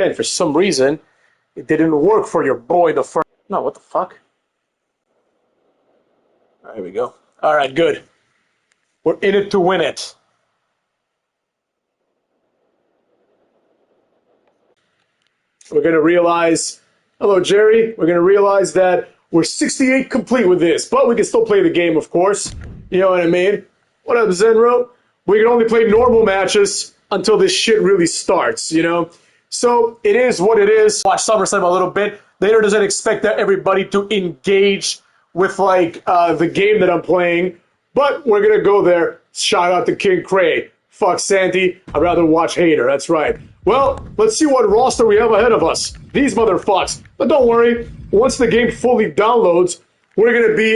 And for some reason, it didn't work for your boy the first. No, what the fuck? All right, here we go. All right, good. We're in it to win it. We're going to realize, hello, Jerry. We're going to realize that we're 68 complete with this, but we can still play the game, of course. You know what I mean? What up, Zenro? We can only play normal matches until this shit really starts, you know? So it is what it is. Watch Summerslam a little bit. Later doesn't expect that everybody to engage with, like, the game that I'm playing, but we're going to go there. Shout out to King Cray. Fuck Santy. I'd rather watch Hater. That's right. Well, let's see what roster we have ahead of us. These motherfucks. But don't worry. Once the game fully downloads, we're going to be,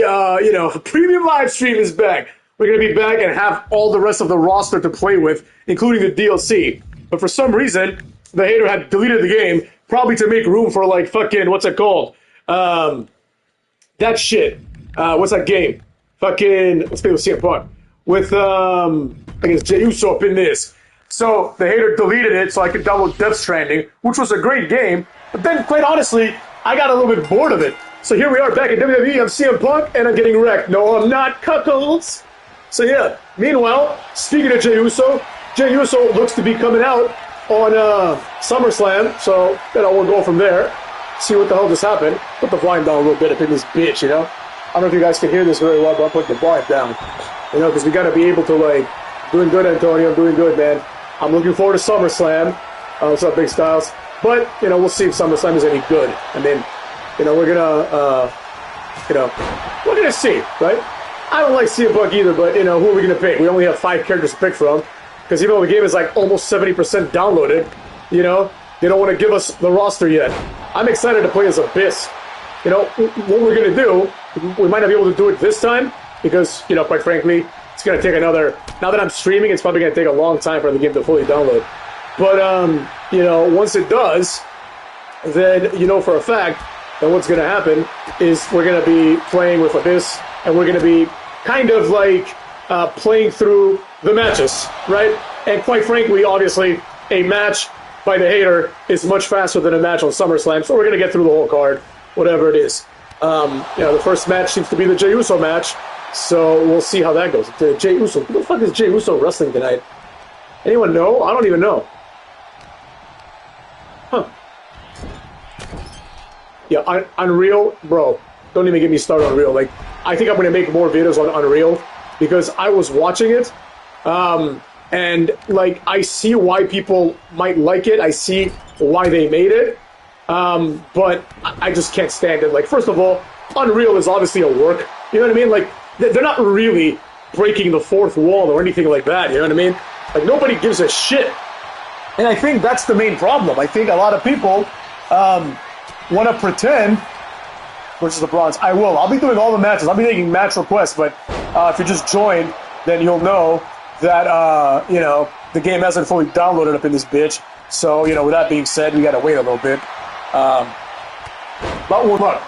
you know, premium live stream is back. We're going to be back and have all the rest of the roster to play with, including the DLC. But for some reason, the Hater had deleted the game, probably to make room for, like, fucking, what's it called? That shit. What's that game? Fucking, let's play with CM Punk. With, I guess, Jey Uso up in this. So the Hater deleted it so I could download Death Stranding, which was a great game. But then, quite honestly, I got a little bit bored of it. So here we are back in WWE. I'm CM Punk, and I'm getting wrecked. No, I'm not, cuckolds. So yeah, meanwhile, speaking of Jey Uso looks to be coming out on SummerSlam. So, you know, we'll go from there. See what the hell just happened. Put the volume down a little bit up in this bitch, you know? I don't know if you guys can hear this very well, but I'm putting the volume down. You know, because we got to be able to, like, doing good, Antonio. I'm doing good, man. I'm looking forward to SummerSlam. What's up, Big Styles? But, you know, we'll see if SummerSlam is any good. I mean, you know, we're going to see, right? I don't like CM Punk either, but, you know, who are we going to pick? We only have 5 characters to pick from. Because even though the game is, like, almost 70% downloaded, you know, they don't want to give us the roster yet. I'm excited to play as Abyss. You know, what we're going to do, we might not be able to do it this time, because, you know, quite frankly, it's going to take another, now that I'm streaming, it's probably going to take a long time for the game to fully download. But, you know, once it does, then you know for a fact that what's going to happen is we're going to be playing with Abyss, and we're going to be kind of like playing through the matches, right? And quite frankly, obviously, a match by the Hater is much faster than a match on SummerSlam, so we're going to get through the whole card, whatever it is. You know, the first match seems to be the Jey Uso match, so we'll see how that goes. The Jey Uso, who the fuck is Jey Uso wrestling tonight? Anyone know? I don't even know. Huh. Yeah, Unreal, bro, don't even get me started on Unreal. Like, I think I'm going to make more videos on Unreal, because I was watching it, and, like, I see why people might like it. I see why they made it. But I just can't stand it. Like, first of all, Unreal is obviously a work. You know what I mean? Like, they're not really breaking the fourth wall or anything like that. You know what I mean? Like, nobody gives a shit. And I think that's the main problem. I think a lot of people want to pretend, which is the bronze. I will. I'll be doing all the matches. I'll be taking match requests. But if you just joined, then you'll know that, you know, the game hasn't fully downloaded up in this bitch. So, you know, with that being said, we got to wait a little bit. But look,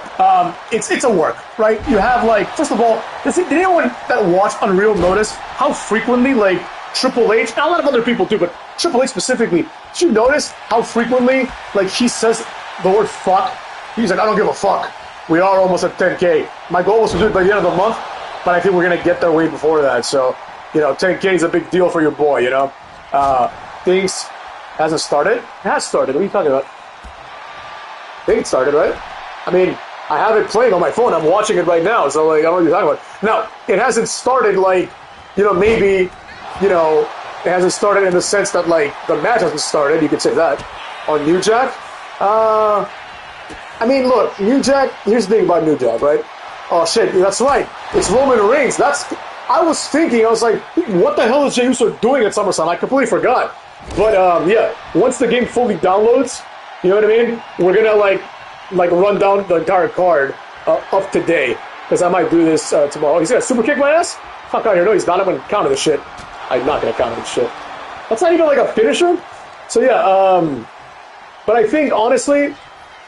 it's a work, right? You have, like, first of all, did anyone that watched Unreal notice how frequently, like, Triple H, and a lot of other people too, but Triple H specifically, did you notice how frequently, like, he says the word fuck? He's like, I don't give a fuck. We are almost at 10K. My goal was to do it by the end of the month, but I think we're going to get there way before that. So, you know, 10K is a big deal for your boy, you know? Things hasn't started. It has started. What are you talking about? I think it started, right? I mean, I have it playing on my phone. I'm watching it right now, so, like, I don't know what you're talking about. Now, it hasn't started, like, you know, maybe, you know, it hasn't started in the sense that, like, the match hasn't started. You could say that. On New Jack? I mean, look, New Jack, here's the thing about New Jack, right? Oh, shit, that's right. It's Roman Reigns. I was thinking, I was like, what the hell is Jey Uso doing at SummerSlam? I completely forgot. But, yeah, once the game fully downloads, you know what I mean? We're going to, like run down the entire card up today. Because I might do this tomorrow. He's going to super kick my ass? Fuck out here. No, he's not. I'm going to counter the shit. I'm not going to counter the shit. That's not even, like, a finisher? So, yeah, but I think, honestly,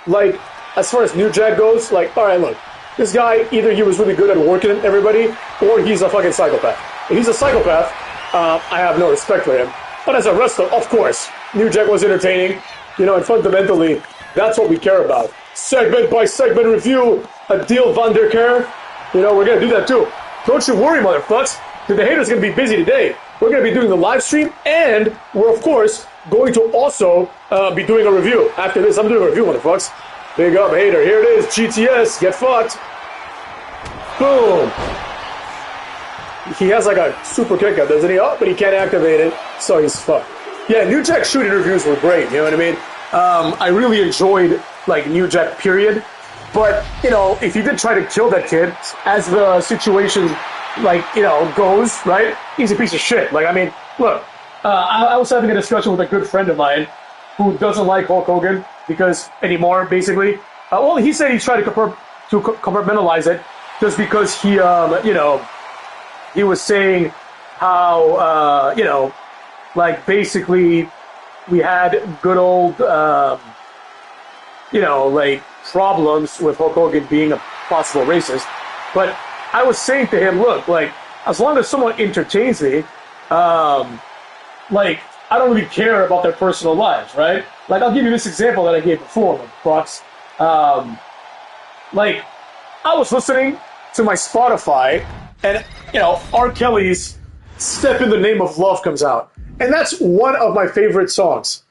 like, as far as New Jack goes, like, all right, look. This guy, either he was really good at working everybody, or he's a fucking psychopath. If he's a psychopath, I have no respect for him. But as a wrestler, of course, New Jack was entertaining. And fundamentally, that's what we care about. Segment by segment review, a deal van der Kerr. We're going to do that too. Don't you worry, motherfucks. The haters are going to be busy today. We're going to be doing the live stream, and we're, of course, going to also be doing a review. After this, I'm doing a review, motherfucks. Big up, hater. Here it is, GTS. Get fucked. Boom. He has like a super kick up, doesn't he? Oh, but he can't activate it, so he's fucked. Yeah, New Jack shoot interviews were great, you know what I mean? I really enjoyed, like, New Jack, period. But, if you did try to kill that kid, as the situation, goes, right? He's a piece of shit. Like, I mean, look, I was having a discussion with a good friend of mine who doesn't like Hulk Hogan anymore, basically. Well, he said he tried to compartmentalize it just because he, he was saying how, basically we had good old, problems with Hulk Hogan being a possible racist. But I was saying to him, look, as long as someone entertains me, I don't really care about their personal lives, right? I'll give you this example that I gave before, Fox. I was listening to my Spotify, and, R. Kelly's Step in the Name of Love comes out. And that's one of my favorite songs,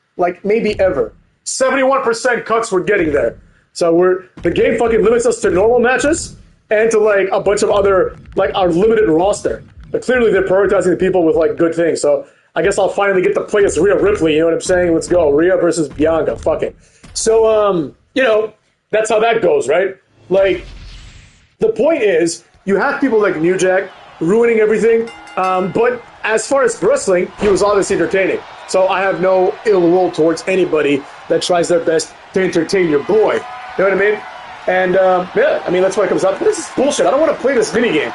maybe ever. 71% cuts we're getting there. So the game fucking limits us to normal matches and to, a bunch of other, our limited roster. But clearly they're prioritizing the people with, good things. So I guess I'll finally get to play as Rhea Ripley, you know what I'm saying? Let's go. Rhea versus Bianca. Fuck it. So, that's how that goes, right? The point is, you have people like New Jack ruining everything, but as far as wrestling, he was obviously entertaining. So I have no ill will towards anybody that tries their best to entertain your boy. You know what I mean? And, that's why it comes out. This is bullshit. I don't want to play this minigame.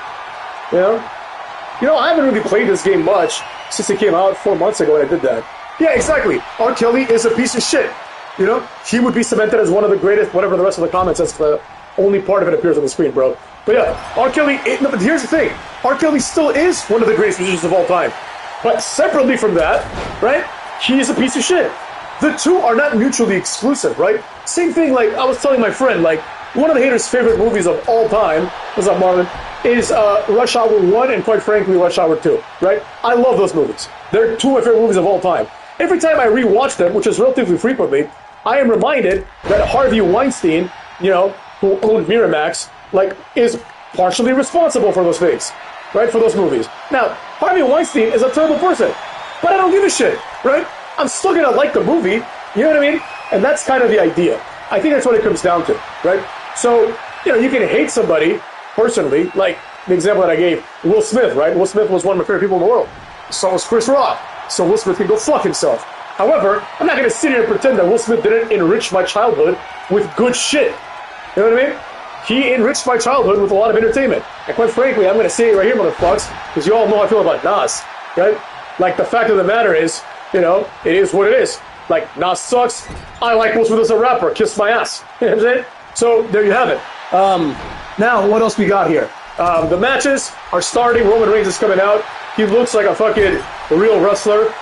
I haven't really played this game much since it came out 4 months ago when I did that. Yeah, exactly. R. Kelly is a piece of shit. He would be cemented as one of the greatest, whatever the rest of the comments says, the only part of it appears on the screen, bro. But yeah, R. Kelly, but here's the thing. R. Kelly still is one of the greatest musicians of all time. But separately from that, right, he is a piece of shit. The two are not mutually exclusive, right? Same thing, I was telling my friend, one of the haters' favorite movies of all time, what's up, Marlon, is Rush Hour 1 and, quite frankly, Rush Hour 2, right? I love those movies. They're two of my favorite movies of all time. Every time I rewatch them, which is relatively frequently, I am reminded that Harvey Weinstein, who owned Miramax, is partially responsible for those things, right? For those movies. Now, Harvey Weinstein is a terrible person, but I don't give a shit, right? I'm still gonna like the movie, you know what I mean? And that's kind of the idea. I think that's what it comes down to, right? So, you can hate somebody personally, like the example that I gave, Will Smith, right? Will Smith was one of my favorite people in the world. So was Chris Rock. So Will Smith can go fuck himself. However, I'm not gonna sit here and pretend that Will Smith didn't enrich my childhood with good shit. You know what I mean? He enriched my childhood with a lot of entertainment. And quite frankly, I'm going to say it right here, motherfuckers, because you all know how I feel about Nas, right? The fact of the matter is, it is what it is. Nas sucks. I like Will Smith as a rapper. Kiss my ass. You know what I'm saying? So, there you have it. Now, what else we got here? The matches are starting. Roman Reigns is coming out. He looks like a fucking real wrestler.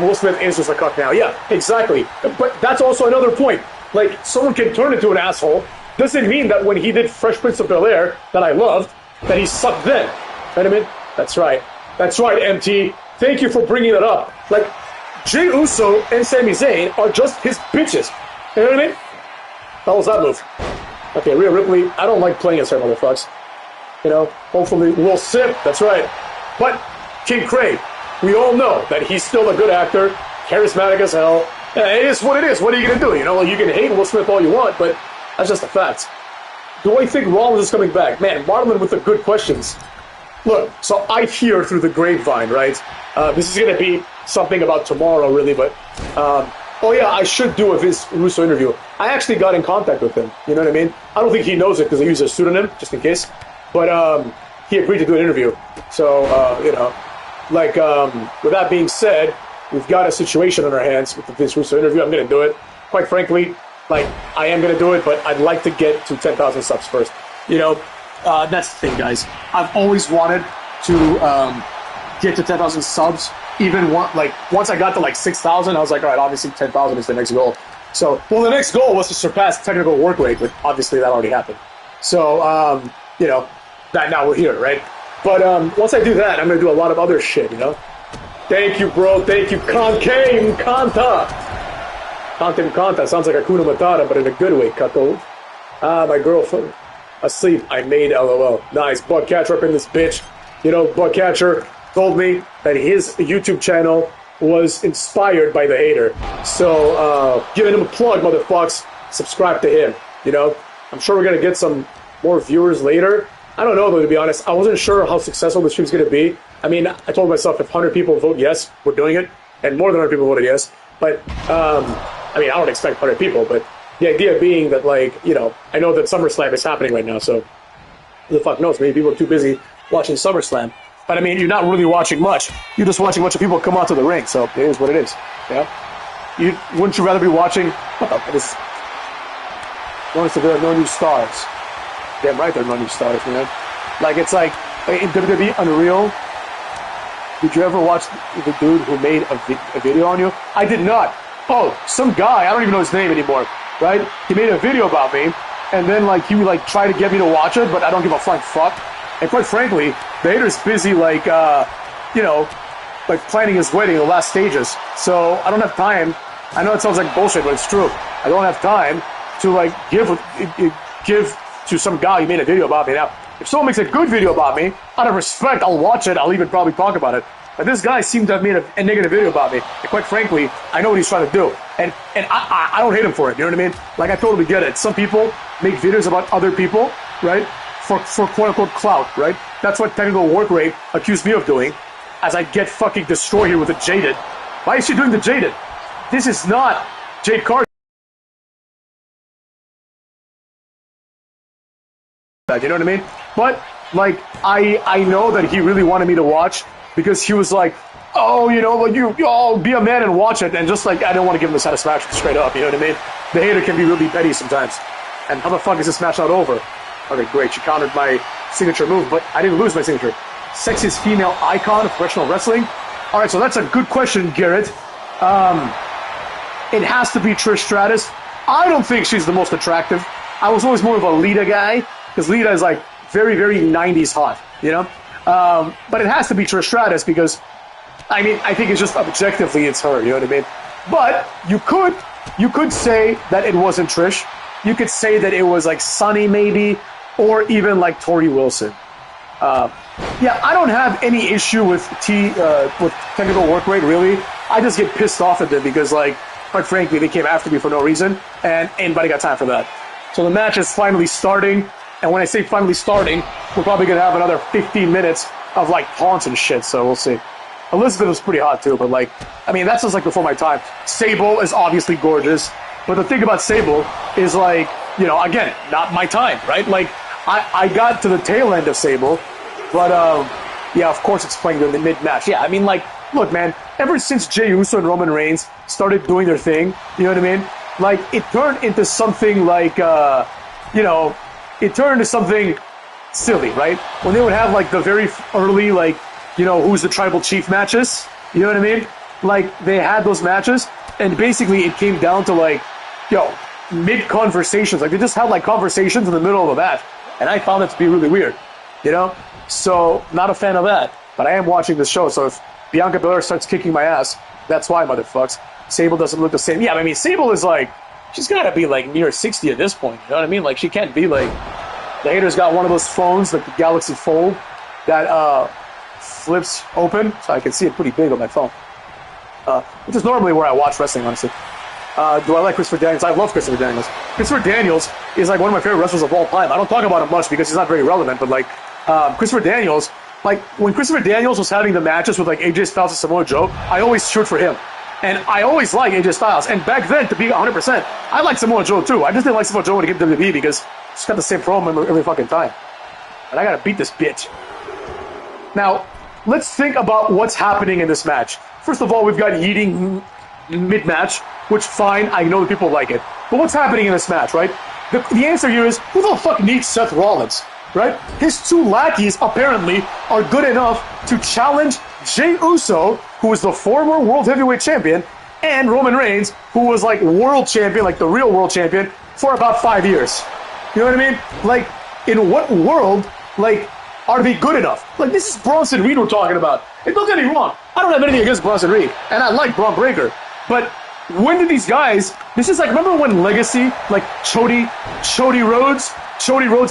Will Smith is just a cuck now. Yeah, exactly. But that's also another point. Someone can turn into an asshole. Doesn't mean that when he did Fresh Prince of Bel-Air, that I loved, that he sucked then. You know what I mean? That's right. That's right, MT. Thank you for bringing that up. Jey Uso and Sami Zayn are just his bitches. You know what I mean? How was that move? Okay, Rhea Ripley, I don't like playing as her, motherfuckers. Hopefully we'll sip. That's right. But King Craig, we all know that he's still a good actor, charismatic as hell. It is what it is. What are you going to do? You can hate Will Smith all you want, but that's just a fact. Do I think Rollins is coming back? Man, Marlon with the good questions. Look, so I hear through the grapevine, right? This is going to be something about tomorrow, really, but... oh, yeah, I should do a Vince Russo interview. I actually got in contact with him, you know what I mean? I don't think he knows it because I use a pseudonym, just in case. But he agreed to do an interview. So, with that being said, we've got a situation on our hands with the Vince Russo interview. I'm going to do it. Quite frankly... I am going to do it, but I'd like to get to 10,000 subs first. That's the thing, guys. I've always wanted to get to 10,000 subs. Even once I got to 6,000, I was like, all right, obviously 10,000 is the next goal. So, well, the next goal was to surpass technical work rate, but obviously that already happened. So, you know, that now we're here, right? But once I do that, I'm going to do a lot of other shit, you know? Thank you, bro. Thank you. Conke Kanta. Kante Kanta sounds like Hakuna Matata, but in a good way, Kato. My girlfriend asleep. I made LOL. Nice. Bugcatcher up in this bitch. You know, Bugcatcher told me that his YouTube channel was inspired by the hater. So, giving him a plug, motherfucks. Subscribe to him, you know? I'm sure we're going to get some more viewers later. I don't know, though, to be honest. I wasn't sure how successful the stream's going to be. I mean, I told myself if 100 people vote yes, we're doing it. And more than 100 people voted yes. But, I mean, I don't expect 100 people, but the idea being that, like, you know, I know that Summerslam is happening right now, so who the fuck knows? Maybe people are too busy watching Summerslam. But, I mean, you're not really watching much. You're just watching a bunch of people come onto the ring, so it is what it is. Yeah? Wouldn't you rather be watching... Notice that there are no new stars. Damn right there are no new stars, man. Like, it's like, in WWE Unreal, did you ever watch the dude who made a video on you? I did not. Oh, some guy, I don't even know his name anymore, right? He made a video about me, and then, like, he would, like, try to get me to watch it, but I don't give a flying fuck. And quite frankly, the hater's busy, like, you know, like, planning his wedding, the last stages. So, I don't have time. I know it sounds like bullshit, but it's true. I don't have time to, like, give to some guy who made a video about me. Now, if someone makes a good video about me, out of respect, I'll watch it. I'll even probably talk about it. But this guy seemed to have made a negative video about me. And quite frankly, I know what he's trying to do. And I don't hate him for it. You know what I mean? Like, I totally get it. Some people make videos about other people, right? For quote-unquote clout, right? That's what technical work rate accused me of doing, as I get fucking destroyed here with the Jaded. Why is she doing the Jaded? This is not Jade Carter. You know what I mean? But, like, I know that he really wanted me to watch because he was like, oh, you know, like, you be a man and watch it. And just, like, I don't want to give him the satisfaction straight up, you know what I mean? The hater can be really petty sometimes. And how the fuck is this match not over? Okay, great. She countered my signature move, but I didn't lose my signature. Sexiest female icon of professional wrestling? All right, so that's a good question, Garrett. It has to be Trish Stratus. I don't think she's the most attractive. I was always more of a Lita guy, because Lita is, like, very, very 90s hot, you know? But it has to be Trish Stratus because, I mean, I think it's just objectively it's her, you know what I mean? But you could say that it wasn't Trish. You could say that it was, like, Sunny maybe, or even, like, Tori Wilson. Yeah, I don't have any issue with technical work rate, really. I just get pissed off at them because, like, quite frankly, they came after me for no reason, and anybody got time for that. So the match is finally starting, and when I say finally starting, we're probably going to have another 15 minutes of, like, taunts and shit, so we'll see. Elizabeth was pretty hot, too, but, like, I mean, that's just, like, before my time. Sable is obviously gorgeous, but the thing about Sable is, like, you know, again, not my time, right? Like, I got to the tail end of Sable, but, yeah, of course it's playing during the mid-match. Yeah, I mean, like, look, man, ever since Jey Uso and Roman Reigns started doing their thing, you know what I mean? Like, it turned into something like, you know, it turned into something silly, right? When they would have, like, the very early, like, you know, who's the tribal chief matches, you know what I mean? Like, they had those matches, and basically it came down to, like, yo, mid-conversations. Like, they just had, like, conversations in the middle of a match, and I found it to be really weird, you know? So, not a fan of that, but I am watching this show, so if Bianca Belair starts kicking my ass, that's why, motherfucks. Sable doesn't look the same. Yeah, I mean, Sable is, like, she's got to be, like, near 60 at this point, you know what I mean? Like, she can't be, like, the hater's got one of those phones, like the Galaxy Fold, that, flips open, so I can see it pretty big on my phone. Which is normally where I watch wrestling, honestly. Do I like Christopher Daniels? I love Christopher Daniels. Christopher Daniels is, like, one of my favorite wrestlers of all time. I don't talk about him much because he's not very relevant, but, like, Christopher Daniels, like, when Christopher Daniels was having the matches with, like, AJ Styles and Samoa Joe, I always cheered for him. And I always liked AJ Styles. And back then, to be 100%, I liked Samoa Joe, too. I just didn't like Samoa Joe when he came to WWE because he's got the same problem every fucking time. And I gotta beat this bitch. Now, let's think about what's happening in this match. First of all, we've got Yeeting mid-match, which, fine, I know that people like it. But what's happening in this match, right? The answer here is, who the fuck needs Seth Rollins, right? His two lackeys, apparently, are good enough to challenge Jey Uso, who is the former World Heavyweight Champion, and Roman Reigns, who was like world champion, like the real world champion, for about 5 years. You know what I mean? Like, in what world, like, are they good enough? Like, this is Bronson Reed we're talking about. And don't get me wrong, I don't have anything against Bronson Reed, and I like Braun Breaker, but when did these guys, this is like, remember when Legacy, like Chody Rhodes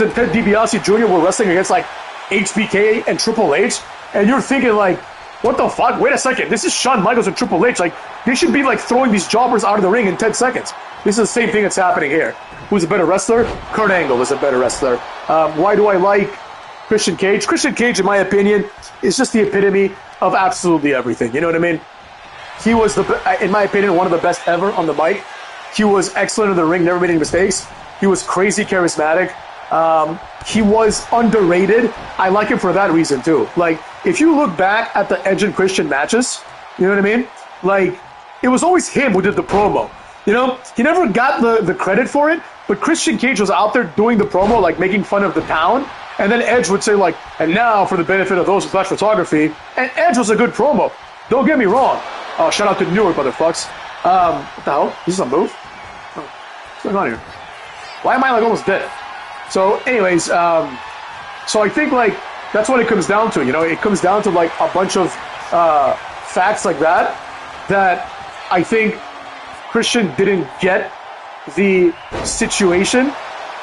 and Ted DiBiase Jr. were wrestling against like HBK and Triple H, and you're thinking like, what the fuck? Wait a second, this is Shawn Michaels and Triple H. Like, they should be like throwing these jobbers out of the ring in 10 seconds. This is the same thing that's happening here. Who's a better wrestler? Kurt Angle is a better wrestler. Why do I like Christian Cage? Christian Cage, in my opinion, is just the epitome of absolutely everything. You know what I mean? He was, in my opinion, one of the best ever on the mic. He was excellent in the ring, never made any mistakes. He was crazy charismatic. He was underrated. I like him for that reason, too. Like, if you look back at the Edge and Christian matches, you know what I mean? Like, it was always him who did the promo. You know, he never got the credit for it, but Christian Cage was out there doing the promo, like making fun of the town. And then Edge would say, like, and now for the benefit of those who watch photography. And Edge was a good promo. Don't get me wrong. Oh, shout out to Newark, motherfucks. What the hell? Is this a move? Oh, what's going on here? Why am I, like, almost dead? So, anyways, so I think, like, that's what it comes down to, you know? It comes down to, like, a bunch of facts like that I think Christian didn't get the situation,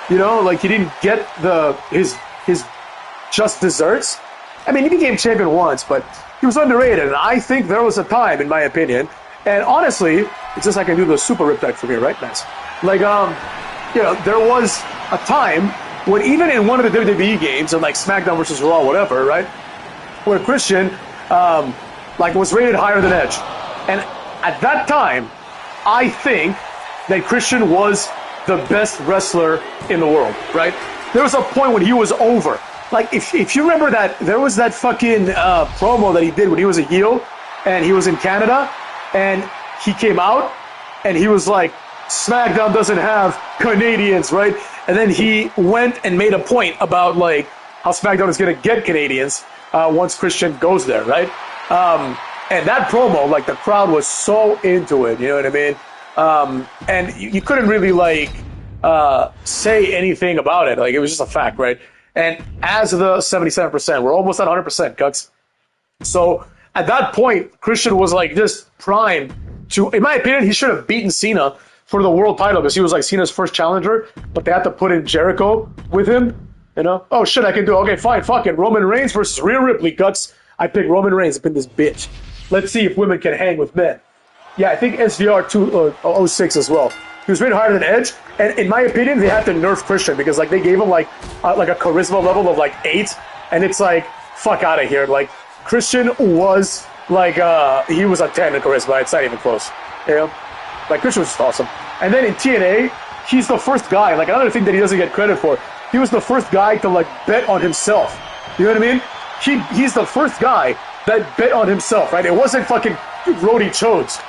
you know? Like, he didn't get his just desserts. I mean, he became champion once, but he was underrated, and I think there was a time, in my opinion, and honestly, it's just I can do the super riptide from here, right? Nice. Like, you know, there was a time when even in one of the WWE games, and like SmackDown versus Raw, whatever, right, where Christian, like, was rated higher than Edge, and at that time, I think that Christian was the best wrestler in the world, right? There was a point when he was over. Like, if you remember that, there was that fucking promo that he did when he was a heel, and he was in Canada, and he came out, and he was like, SmackDown doesn't have Canadians, right? And then he went and made a point about, like, how SmackDown is going to get Canadians once Christian goes there, right? And that promo, like, the crowd was so into it, you know what I mean? And you couldn't really, like, say anything about it. Like, it was just a fact, right? And as the 77%, we're almost at 100%, Cuts. So at that point, Christian was like just primed to, in my opinion, he should have beaten Cena for the world title because he was like Cena's first challenger, but they had to put in Jericho with him, you know? Oh shit, I can do it. Okay, fine, fuck it. Roman Reigns versus Rhea Ripley, Cuts. I pick Roman Reigns up in this bitch. Let's see if women can hang with men. Yeah, I think SVR 206 as well. He was rated higher than Edge, and in my opinion, they had to nerf Christian because like they gave him like a charisma level of like 8, and it's like fuck out of here. Like Christian was like he was a 10 in charisma. It's not even close. You know, like Christian was just awesome. And then in TNA, he's the first guy. Like another thing that he doesn't get credit for, he was the first guy to like bet on himself. You know what I mean? He's the first guy that bet on himself, right? It wasn't fucking Roddy Chodes.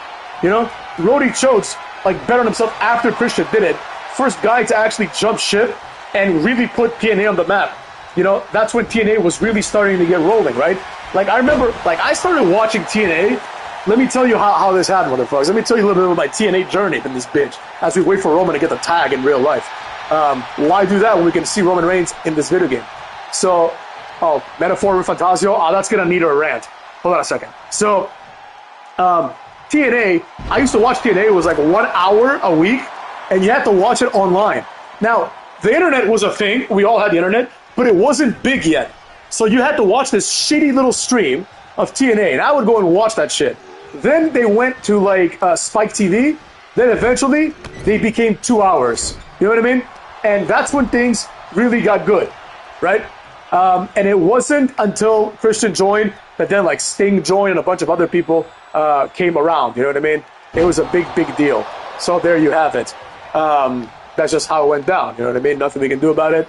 You know, Roddy Chodes like bet on himself after Christian did it. First guy to actually jump ship and really put TNA on the map. You know, that's when TNA was really starting to get rolling, right? Like I remember, like I started watching TNA. Let me tell you how this happened, motherfuckers. Let me tell you a little bit about my TNA journey in this bitch as we wait for Roman to get the tag in real life. Why do that when we can see Roman Reigns in this video game? So, Metaphor with Fantasio. Oh, that's gonna need a rant. Hold on a second. So, TNA, I used to watch TNA, it was like 1 hour a week, and you had to watch it online. Now, the internet was a thing, we all had the internet, but it wasn't big yet. So you had to watch this shitty little stream of TNA, and I would go and watch that shit. Then they went to like Spike TV, then eventually they became 2 hours. You know what I mean? And that's when things really got good, right? And it wasn't until Christian joined that then like Sting joined and a bunch of other people came around. You know what I mean? It was a big deal. So there you have it. That's just how it went down. You know what I mean? Nothing we can do about it.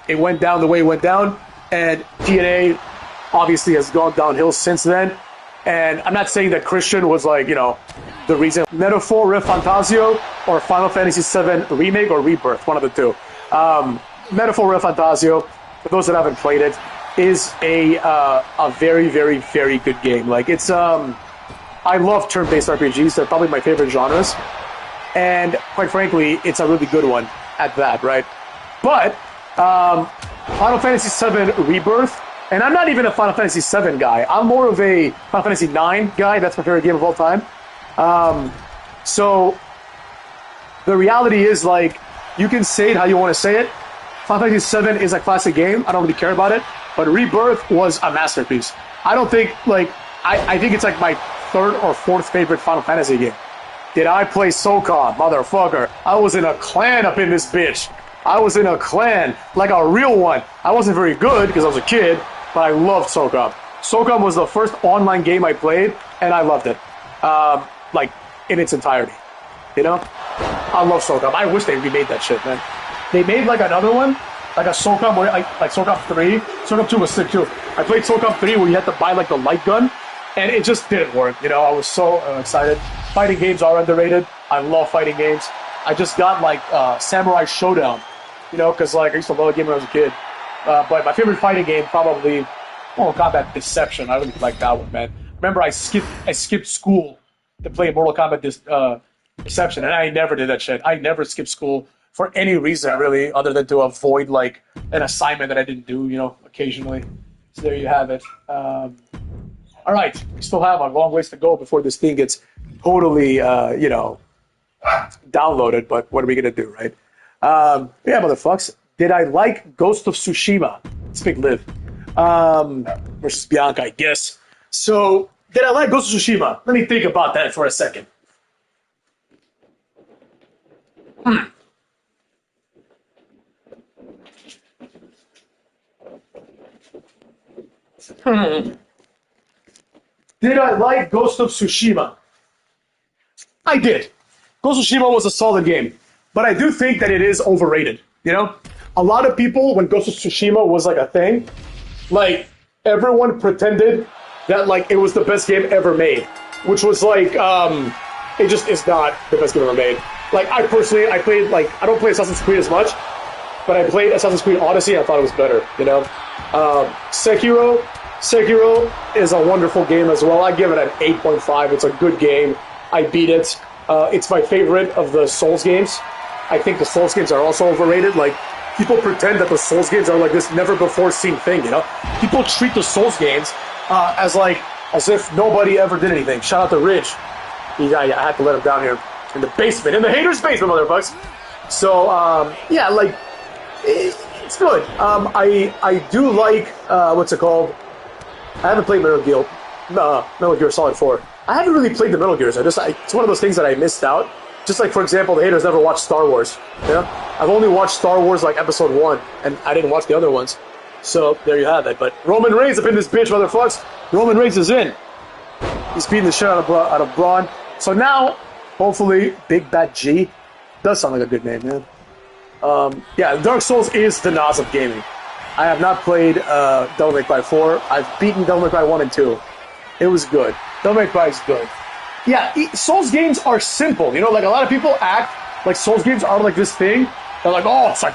It went down the way it went down, and TNA obviously has gone downhill since then. And I'm not saying that Christian was like, you know, the reason. Metaphor, Re Fantasio, or Final Fantasy VII Remake or Rebirth, one of the two. Metaphor, Re Fantasio, for those that haven't played it, is a very good game. Like it's I love turn-based RPGs. They're probably my favorite genres. And quite frankly, it's a really good one at that, right? But Final Fantasy VII Rebirth, and I'm not even a Final Fantasy VII guy. I'm more of a Final Fantasy IX guy. That's my favorite game of all time. So the reality is, like, you can say it how you want to say it. Final Fantasy VII is a classic game. I don't really care about it. But Rebirth was a masterpiece. I don't think, like, I think it's like my third or fourth favorite Final Fantasy game. Did I play SOCOM? Motherfucker. I was in a clan up in this bitch. I was in a clan, like a real one. I wasn't very good because I was a kid, but I loved SOCOM. SOCOM was the first online game I played, and I loved it. Like, in its entirety. You know? I love SOCOM. I wish they remade that shit, man. They made, like, another one, like a SOCOM, where, like SOCOM 3. SOCOM 2 was sick, too. I played SOCOM 3 where you had to buy, like, the light gun, and it just didn't work. You know, I was so excited. Fighting games are underrated. I love fighting games. I just got, like, Samurai Showdown, you know, because, like, I used to love a game when I was a kid. But my favorite fighting game, probably Mortal Kombat Deception. I really like that one, man. Remember, I skipped school to play Mortal Kombat Deception, and I never did that shit. I never skipped school for any reason, really, other than to avoid, like, an assignment that I didn't do, you know, occasionally. So there you have it. All right, we still have a long ways to go before this thing gets totally, you know, downloaded, but what are we going to do, right? Yeah, motherfucks. Did I like Ghost of Tsushima? Let's pick Liv. Versus Bianca, I guess. So, did I like Ghost of Tsushima? Let me think about that for a second. Did I like Ghost of Tsushima? I did. Ghost of Tsushima was a solid game, but I do think that it is overrated, you know? A lot of people, when Ghost of Tsushima was like a thing, like, everyone pretended that, like, it was the best game ever made, which was like, it just is not the best game ever made. Like, I played, like, I don't play Assassin's Creed as much, but I played Assassin's Creed Odyssey and I thought it was better, you know? Sekiro is a wonderful game as well. I give it an 8.5. It's a good game. I beat it. It's my favorite of the Souls games. I think the Souls games are also overrated. Like, people pretend that the Souls games are like this never-before-seen thing, you know? People treat the Souls games as if nobody ever did anything. Shout out to Ridge. I had to let him down here in the basement, in the haters' basement, motherfuckers. So, yeah, like, it's good. I do like, what's it called? I haven't played Metal Gear Solid 4. I haven't really played the Metal Gears. It's one of those things that I missed out. Just like, for example, the haters never watched Star Wars. You know? I've only watched Star Wars, like, Episode 1, and I didn't watch the other ones. So, there you have it. But Roman Reigns up in this bitch, motherfuckers. Roman Reigns is in. He's beating the shit out of Braun. So now, hopefully, Big Bad G does sound like a good name, man. Yeah, Dark Souls is the Nas of gaming. I have not played Devil May Cry 4. I've beaten Devil May Cry 1 and 2. It was good. Devil May Cry is good. Yeah, Souls games are simple. You know, like, a lot of people act like Souls games are like this thing. They're like, oh, it's like,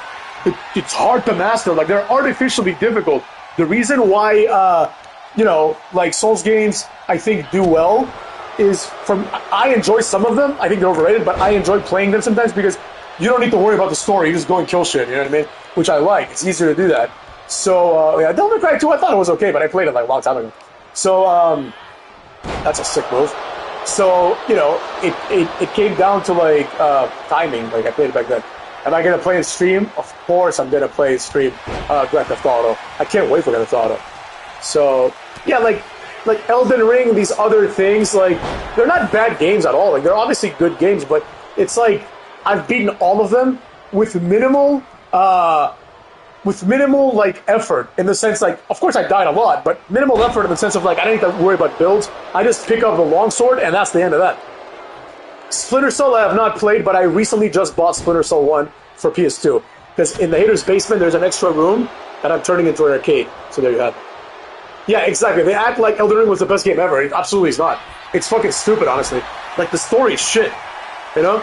it's hard to master. Like, they're artificially difficult. The reason why, you know, like, Souls games, I think, do well is I enjoy some of them. I think they're overrated, but I enjoy playing them sometimes because you don't need to worry about the story. You just go and kill shit, you know what I mean? Which I like. It's easier to do that. So, yeah, Devil May Cry 2, I thought it was okay, but I played it, like, a long time ago. So, that's a sick move. So, you know, it came down to, like, timing. Like, I played it back then. Am I going to play and stream? Of course I'm going to play and stream Grand Theft Auto. I can't wait for Grand Theft Auto. So, yeah, like Elden Ring, these other things, like, they're not bad games at all. Like, they're obviously good games, but it's like I've beaten all of them with minimal, like, effort, in the sense, like, of course I died a lot, but minimal effort in the sense of, like, I don't need to worry about builds. I just pick up the longsword, and that's the end of that. Splinter Cell I have not played, but I recently just bought Splinter Cell 1 for PS2. Because in the haters' basement, there's an extra room that I'm turning into an arcade. So there you have it. Yeah, exactly. They act like Elden Ring was the best game ever. It absolutely is not. It's fucking stupid, honestly. Like, the story is shit. You know?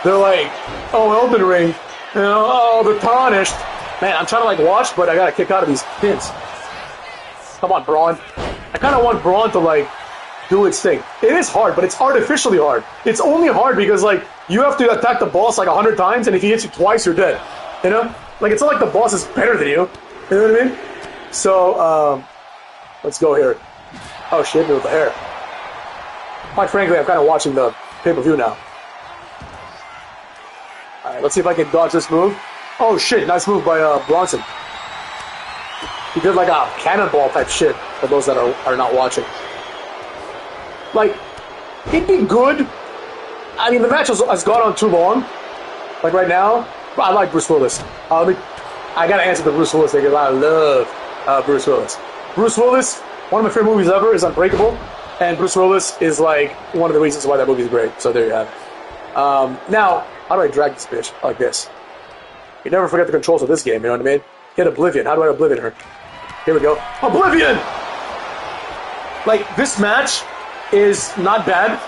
They're like, oh, Elden Ring. You know, oh, they're tarnished. Man, I'm trying to, like, watch, but I gotta kick out of these pins. Come on, Braun. I kind of want Braun to, like, do its thing. It is hard, but it's artificially hard. It's only hard because, like, you have to attack the boss like 100 times, and if he hits you twice, you're dead. You know? Like, it's not like the boss is better than you. You know what I mean? So, let's go here. Oh, she hit me with the hair. Quite frankly, I'm kind of watching the pay-per-view now. Alright, let's see if I can dodge this move. Oh, shit. Nice move by Bronson. He did, like, a cannonball type shit for those that are not watching. Like, it'd be good. I mean, the match has gone on too long. Like, right now, I like Bruce Willis. I gotta answer the Bruce Willis thing because I love Bruce Willis. Bruce Willis, one of my favorite movies ever is Unbreakable, and Bruce Willis is, like, one of the reasons why that movie is great. So there you have it. Now, how do I drag this bitch? Like this. You never forget the controls of this game, you know what I mean? Hit Oblivion. How do I Oblivion her? Here we go. Oblivion! Like, this match is not bad,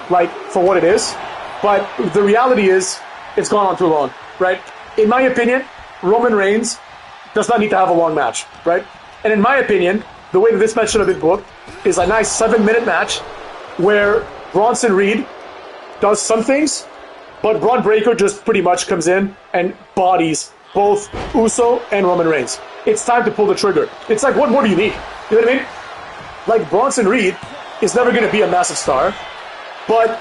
like, for what it is, but the reality is, it's gone on too long, right? In my opinion, Roman Reigns does not need to have a long match, right? And in my opinion, the way that this match should have been booked is a nice 7-minute match where Bronson Reed does some things, but Braun Breaker just pretty much comes in and bodies both Uso and Roman Reigns. It's time to pull the trigger. It's like, what more do you need? You know what I mean? Like, Bronson Reed is never going to be a massive star, but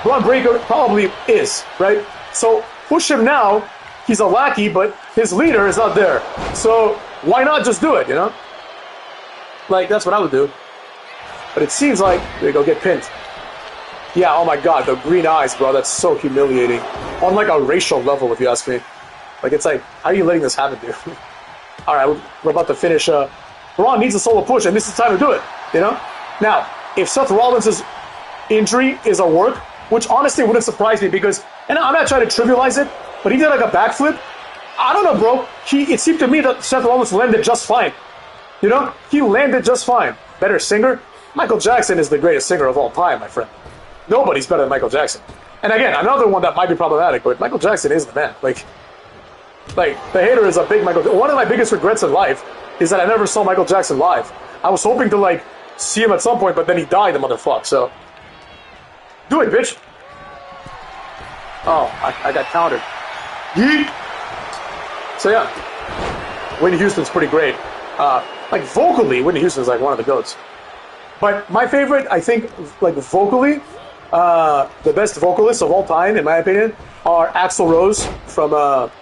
Braun Breaker probably is, right? So push him now. He's a lackey, but his leader is not there. So why not just do it, you know? Like, that's what I would do. But it seems like, there you go, get pinned. Yeah, oh my god, the green eyes, bro, that's so humiliating. On like a racial level, if you ask me. Like, it's like, how are you letting this happen, dude? Alright, we're about to finish. Braun needs a solo push, and this is the time to do it, you know? Now, if Seth Rollins' injury is a work, which honestly wouldn't surprise me because, and I'm not trying to trivialize it, but he did like a backflip. I don't know, bro. It seemed to me that Seth Rollins landed just fine. You know? He landed just fine. Better singer? Michael Jackson is the greatest singer of all time, my friend. Nobody's better than Michael Jackson. And again, another one that might be problematic, but Michael Jackson is the man. Like the hater is a big Michael. One of my biggest regrets in life is that I never saw Michael Jackson live. I was hoping to, like, see him at some point, but then he died, the motherfucker, so. Do it, bitch. Oh, I got countered. Yeet! So, yeah. Whitney Houston's pretty great. Like, vocally, Whitney Houston's, like, one of the GOATs. But my favorite, I think, like, vocally, the best vocalists of all time, in my opinion, are Axl Rose from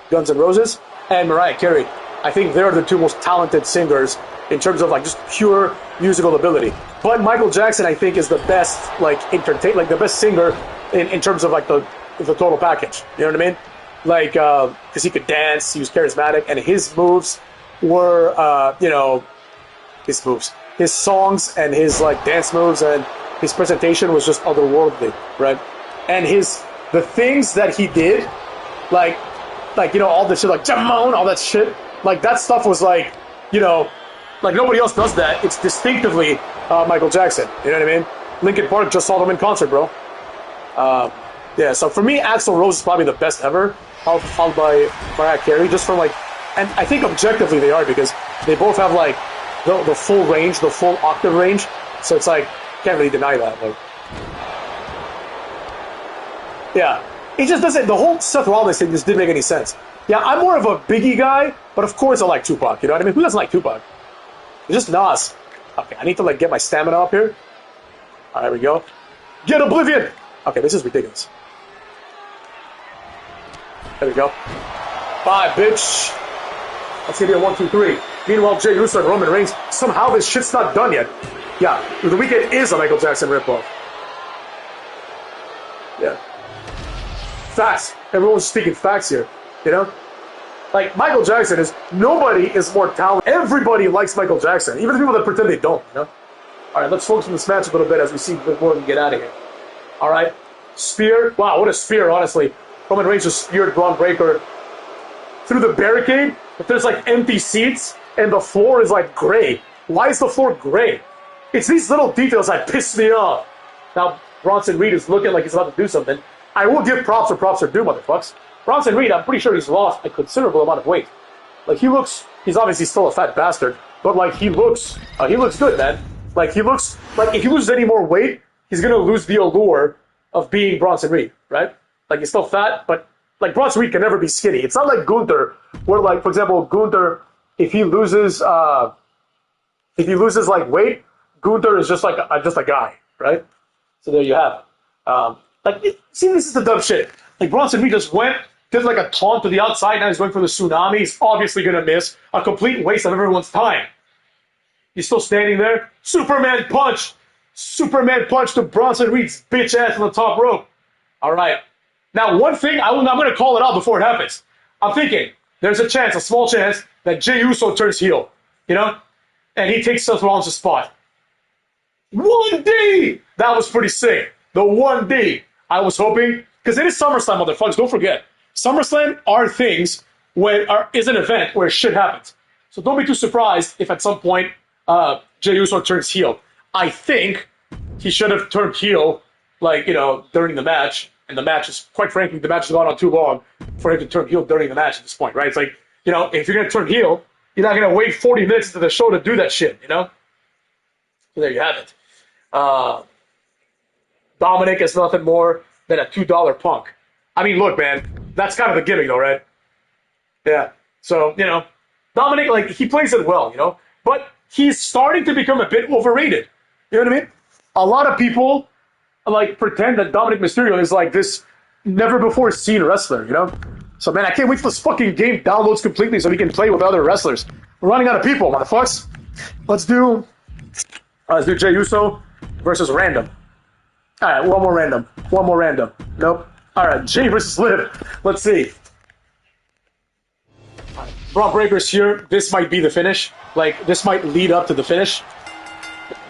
Guns N' Roses and Mariah Carey. I think they're the two most talented singers in terms of, like, just pure musical ability. But Michael Jackson, I think, is the best, like, the best singer in terms of, like, the total package. You know what I mean? Like, because he could dance, he was charismatic, and his moves were, you know, his songs and his, like, dance moves and his presentation was just otherworldly, right? And the things that he did, like, you know, all this shit, like, Jamon, all that shit, like, that stuff was, like, you know, like, nobody else does that. It's distinctively Michael Jackson, you know what I mean? Linkin Park just saw them in concert, bro. Yeah, so for me, Axl Rose is probably the best ever, followed by Mariah Carey, just from, like, and I think objectively they are, because they both have, like, the full range, the full octave range, so it's like, can't really deny that, like. Yeah, it just doesn't, the whole Seth Rollins thing just didn't make any sense. Yeah, I'm more of a Biggie guy, but of course I like Tupac, you know what I mean? Who doesn't like Tupac? It's just Nas. Okay, I need to, like, get my stamina up here. All right, there we go. Get Oblivion! Okay, this is ridiculous. There we go. Bye, bitch. That's gonna be a 1, 2, 3. Meanwhile, Jey Uso and Roman Reigns, somehow this shit's not done yet. Yeah, The Weeknd is a Michael Jackson ripoff. Yeah. Facts. Everyone's speaking facts here, you know? Like, Michael Jackson is, nobody is more talented. Everybody likes Michael Jackson, even the people that pretend they don't, you know? All right, let's focus on this match a little bit as we see before we get out of here. All right, spear. Wow, what a spear, honestly. Roman Reigns just speared Braun Breaker through the barricade, but there's, like, empty seats, and the floor is, like, gray. Why is the floor gray? It's these little details that piss me off. Now, Bronson Reed is looking like he's about to do something. I will give props where props are due, motherfucks. Bronson Reed, I'm pretty sure he's lost a considerable amount of weight. Like, he's obviously still a fat bastard, but, like, he looks good, man. Like, he looks like if he loses any more weight, he's gonna lose the allure of being Bronson Reed, right? Like, he's still fat, but like Bronson Reed can never be skinny. It's not like Gunther, where like, for example, Gunther, if he loses like weight, Gunther is just like a guy, right? So there you have it. See, this is the dumb shit. Like, Bronson Reed just did like a taunt to the outside. Now he's going for the tsunami. He's obviously gonna miss. A complete waste of everyone's time. He's still standing there. Superman punch. Superman punch to Bronson Reed's bitch ass on the top rope. All right. Now, one thing, I'm going to call it out before it happens. I'm thinking there's a chance, a small chance, that Jey Uso turns heel, you know? And he takes Seth Rollins' spot. 1D! That was pretty sick. The 1D. I was hoping, because it is SummerSlam, motherfuckers. Don't forget. SummerSlam is an event where shit happens. So don't be too surprised if at some point Jey Uso turns heel. I think he should have turned heel, during the match. And the match is, quite frankly, the match has gone on too long for him to turn heel during the match at this point, right? It's like, if you're going to turn heel, you're not going to wait 40 minutes into the show to do that shit, So there you have it. Dominic is nothing more than a $2 punk. I mean, look, man, that's kind of the gimmick, though, right? Yeah. So, Dominic, he plays it well, But he's starting to become a bit overrated. You know what I mean? A lot of people pretend that Dominic Mysterio is this never before seen wrestler, So, man, I can't wait till this fucking game downloads completely so we can play with other wrestlers. We're running out of people, motherfuckers. Let's do Jey Uso versus Random. All right, one more random. Nope. All right, Jey versus Liv. Let's see. Braun Breaker's here. This might be the finish. This might lead up to the finish.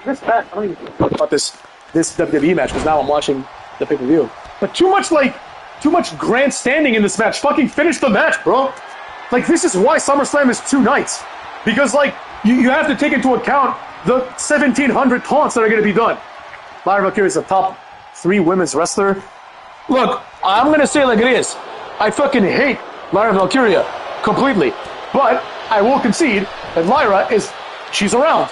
This match, I don't even talk about this WWE match because now I'm watching the pay-per-view. But too much grandstanding in this match. Fucking finish the match, bro. This is why SummerSlam is 2 nights. Because, you have to take into account the 1,700 taunts that are going to be done. Lyra Valkyria is the top 3 women's wrestler. Look, I'm going to say it like it is. I fucking hate Lyra Valkyria completely. But I will concede that Lyra she's around.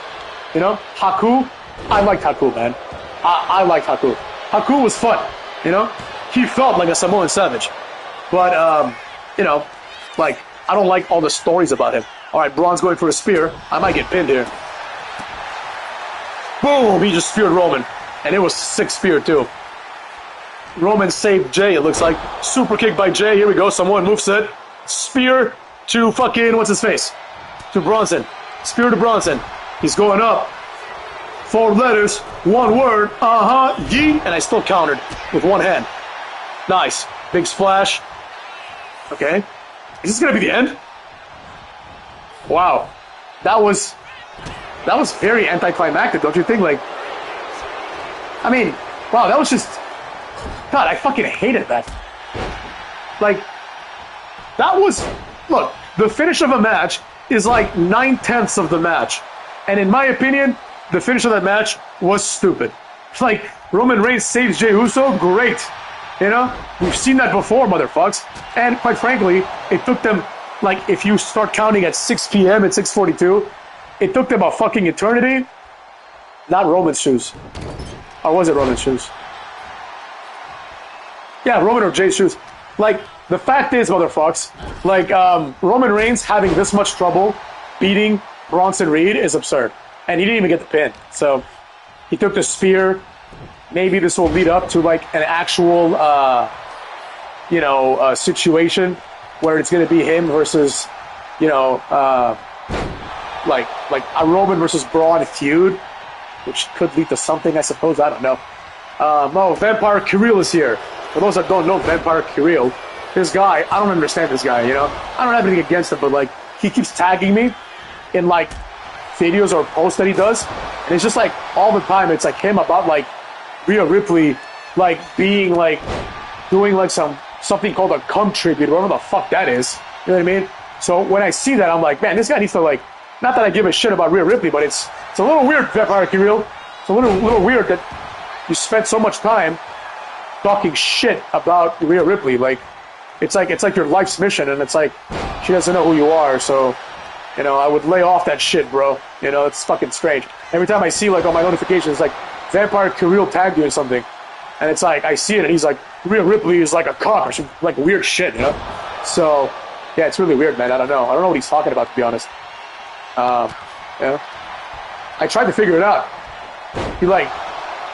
Haku, I liked Haku, man. I liked Haku. Haku was fun, He felt like a Samoan savage. But, I don't like all the stories about him. All right, Braun's going for a spear. I might get pinned here. Boom! He just speared Roman. And it was a sick spear, too. Roman saved Jey, it looks like. Super kick by Jey. Here we go. Samoan moveset. Spear to fucking, what's his face? To Bronson. Spear to Bronson. He's going up. 4 letters, 1 word, yeet, and I still countered with 1 hand. Nice. Big splash. Okay. Is this going to be the end? Wow. That was very anticlimactic, don't you think? Wow, that was just... God, I fucking hated that. That was... Look, the finish of a match is 9/10 of the match. And in my opinion... The finish of that match was stupid. Roman Reigns saves Jey Uso, great. We've seen that before, motherfucks. And quite frankly, it took them, if you start counting at 6 p.m. at 6:42, it took them a fucking eternity. Not Roman's shoes. Or was it Roman's shoes? Yeah, Roman or Jey's shoes. The fact is, motherfucks, Roman Reigns having this much trouble beating Bronson Reed is absurd. And he didn't even get the pin. So he took the spear. Maybe this will lead up to an actual, situation where it's going to be him versus, a Roman versus Braun feud, which could lead to something, I suppose. I don't know. Vampire Kirill is here. For those that don't know Vampire Kirill, this guy, I don't understand this guy, I don't have anything against him, but he keeps tagging me in videos or posts that he does, and it's just all the time it's him about Rhea Ripley being doing something called a cum tribute, whatever the fuck that is. You know what I mean? So when I see that, I'm man, this guy needs to not that I give a shit about Rhea Ripley, but it's a little weird, Vampire Kirill. It's a little weird that you spent so much time talking shit about Rhea Ripley. It's like your life's mission, and it's she doesn't know who you are, so I would lay off that shit, bro. It's fucking strange. Every time I see, like, on my notifications, like, Vampire Kirill tagged you or something. And it's like, I see it, and he's like, Rhea Ripley is like a cock or some, like, weird shit, you know? So, yeah, it's really weird, man. I don't know. I don't know what he's talking about, to be honest. You know? I tried to figure it out. He, like,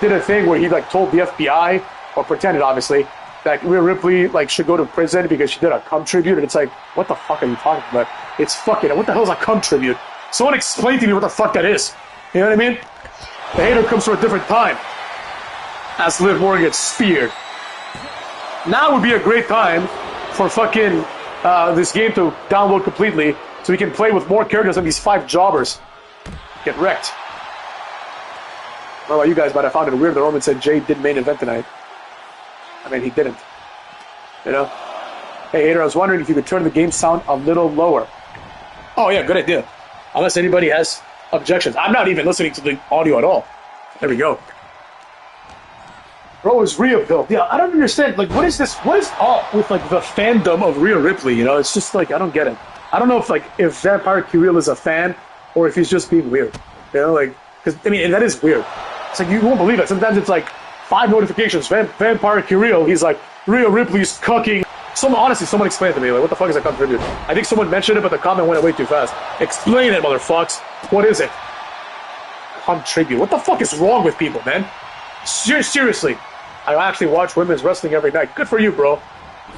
did a thing where he, like, told the FBI, or pretended, obviously, that Rhea Ripley, like, should go to prison because she did a cum tribute, and it's like, what the fuck are you talking about? It's fucking, what the hell is a cum tribute? Someone explain to me what the fuck that is. You know what I mean? The hater comes from a different time. As Liv Morgan gets speared. Now would be a great time for fucking this game to download completely so we can play with more characters than these 5 jobbers. Get wrecked. I don't know about you guys, but I found it weird that Roman said Jay did main event tonight. I mean, he didn't. You know? Hey, hater, I was wondering if you could turn the game sound a little lower. Oh, yeah, good idea. Unless anybody has objections. I'm not even listening to the audio at all. There we go. Bro is Rhea built. Yeah, I don't understand. Like, what is this? What is up with, like, the fandom of Rhea Ripley? You know, it's just like, I don't get it. I don't know if, like, if Vampire Kirill is a fan or if he's just being weird. You know, like, because, I mean, that is weird. It's like, you won't believe it. Sometimes it's like 5 notifications. Vampire Kirill, he's like, Rhea Ripley's cucking. Honestly, someone explain it to me. Like, what the fuck is a cum tribute? I think someone mentioned it, but the comment went way too fast. Explain it, motherfucks. What is it? Cum tribute. What the fuck is wrong with people, man? Seriously. I actually watch women's wrestling every night. Good for you, bro.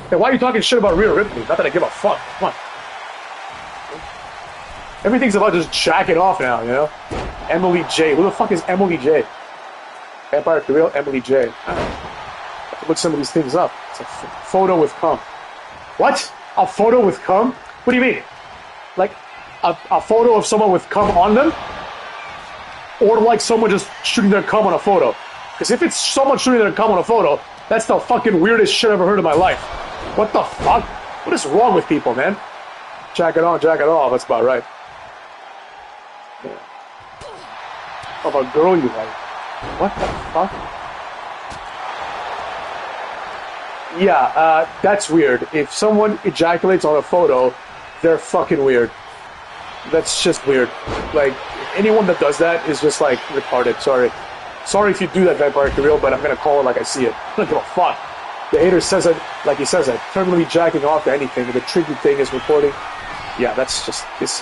Hey, why are you talking shit about Rhea Ripley? Not that I give a fuck. Come on. Everything's about just jacking off now, you know? Emily J. Who the fuck is Emily J? Vampire Kirill, Emily J. Look some of these things up. It's a photo with cum. What? A photo with cum? What do you mean? Like, a photo of someone with cum on them? Or like someone just shooting their cum on a photo? Because if it's someone shooting their cum on a photo, that's the fucking weirdest shit I've ever heard in my life. What the fuck? What is wrong with people, man? Jack it on, jack it off. That's about right. Yeah. Of a girl you like. What the fuck? Yeah, that's weird. If someone ejaculates on a photo, they're fucking weird. That's just weird. Like, anyone that does that is just, like, retarded. Sorry. Sorry if you do that, Vampire Kirill, but I'm gonna call it like I see it. I don't give a fuck. The hater says it like he says it. Terminally jacking off to anything. The tribute thing is recording. Yeah, that's just... This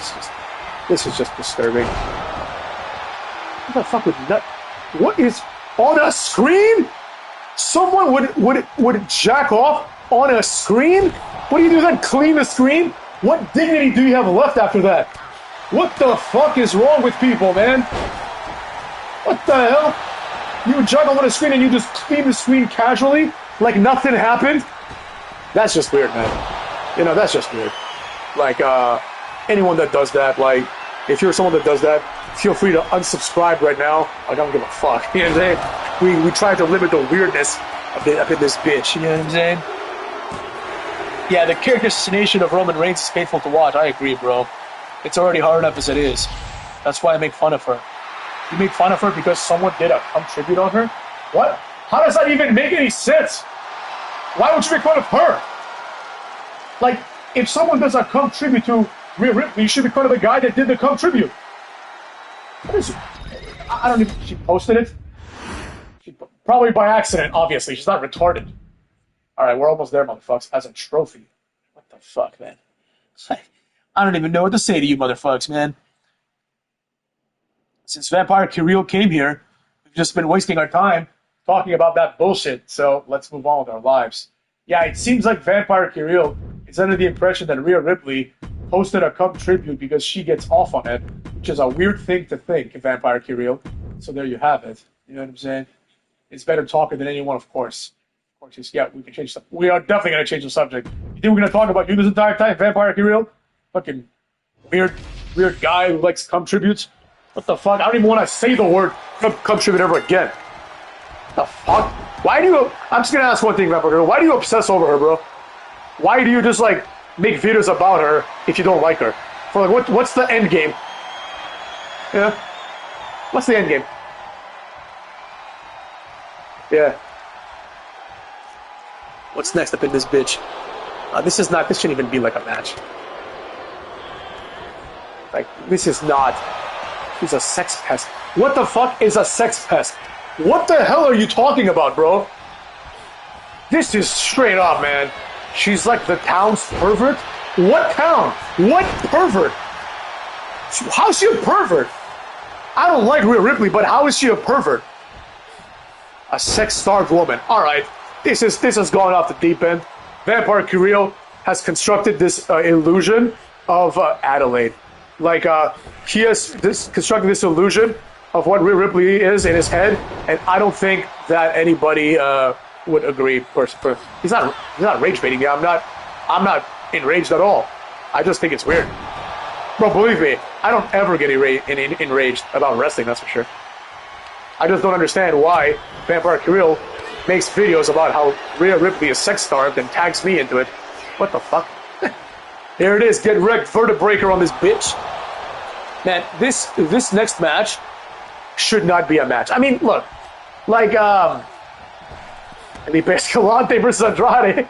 is just disturbing. What the fuck would that... What is... On a screen? Someone would jack off on a screen? What do you do then? Clean the screen? What dignity do you have left after that? What the fuck is wrong with people, man? What the hell? You would jack off on a screen and you just clean the screen casually? Like nothing happened? That's just weird, man. You know, that's just weird. Like, anyone that does that, like, if you're someone that does that, feel free to unsubscribe right now. Like, I don't give a fuck. You know what I'm saying? We try to limit the weirdness up in this bitch. You know what I'm saying? Yeah, the character assassination of Roman Reigns is painful to watch. I agree, bro. It's already hard enough as it is. That's why I make fun of her. You make fun of her because someone did a cum tribute on her? What? How does that even make any sense? Why would you make fun of her? Like, if someone does a cum tribute to Rhea Ripley, you should make fun of the guy that did the cum tribute. What is it? I don't even... She posted it? Probably by accident, obviously. She's not retarded. Alright, we're almost there, motherfucks. As a trophy. What the fuck, man? I don't even know what to say to you, motherfucks, man. Since Vampire Kirill came here, we've just been wasting our time talking about that bullshit, so let's move on with our lives. Yeah, it seems like Vampire Kirill is under the impression that Rhea Ripley posted a cum tribute because she gets off on it, which is a weird thing to think, Vampire Kirill. So there you have it. You know what I'm saying? It's better talker than anyone, of course. Of course, yeah, we can change stuff. We are definitely going to change the subject. You think we're going to talk about you this entire time, Vampire Kirill? Fucking weird guy who likes cum tributes? What the fuck? I don't even want to say the word cum tribute ever again. What the fuck? Why do you... I'm just going to ask one thing, Vampire Kirill. Why do you obsess over her, bro? Why do you just, like, make videos about her if you don't like her? For, like, what's the end game? Yeah? What's the end game? Yeah. What's next up in this bitch? This shouldn't even be like a match. Like, this is not She's a sex pest. What the fuck is a sex pest? What the hell are you talking about, bro? This is straight up, man. She's like the town's pervert? What town? What pervert? How's she a pervert? I don't like Rhea Ripley, but how is she a pervert? A sex-starved woman. All right, this has gone off the deep end. Vampire Carrillo has constructed this illusion of Adelaide. Like, he has constructed this illusion of what Rhea Ripley is in his head, and I don't think that anybody would agree. He's not rage baiting me. I'm not enraged at all. I just think it's weird. Bro, believe me, I don't ever get enraged about wrestling, that's for sure. I just don't understand why Vampire Carrillo makes videos about how Rhea Ripley is sex-starved and tags me into it. What the fuck? Here it is, get wrecked, vertebreaker on this bitch. Man, this next match should not be a match. I mean, look, like, Felipe Escalante versus Andrade.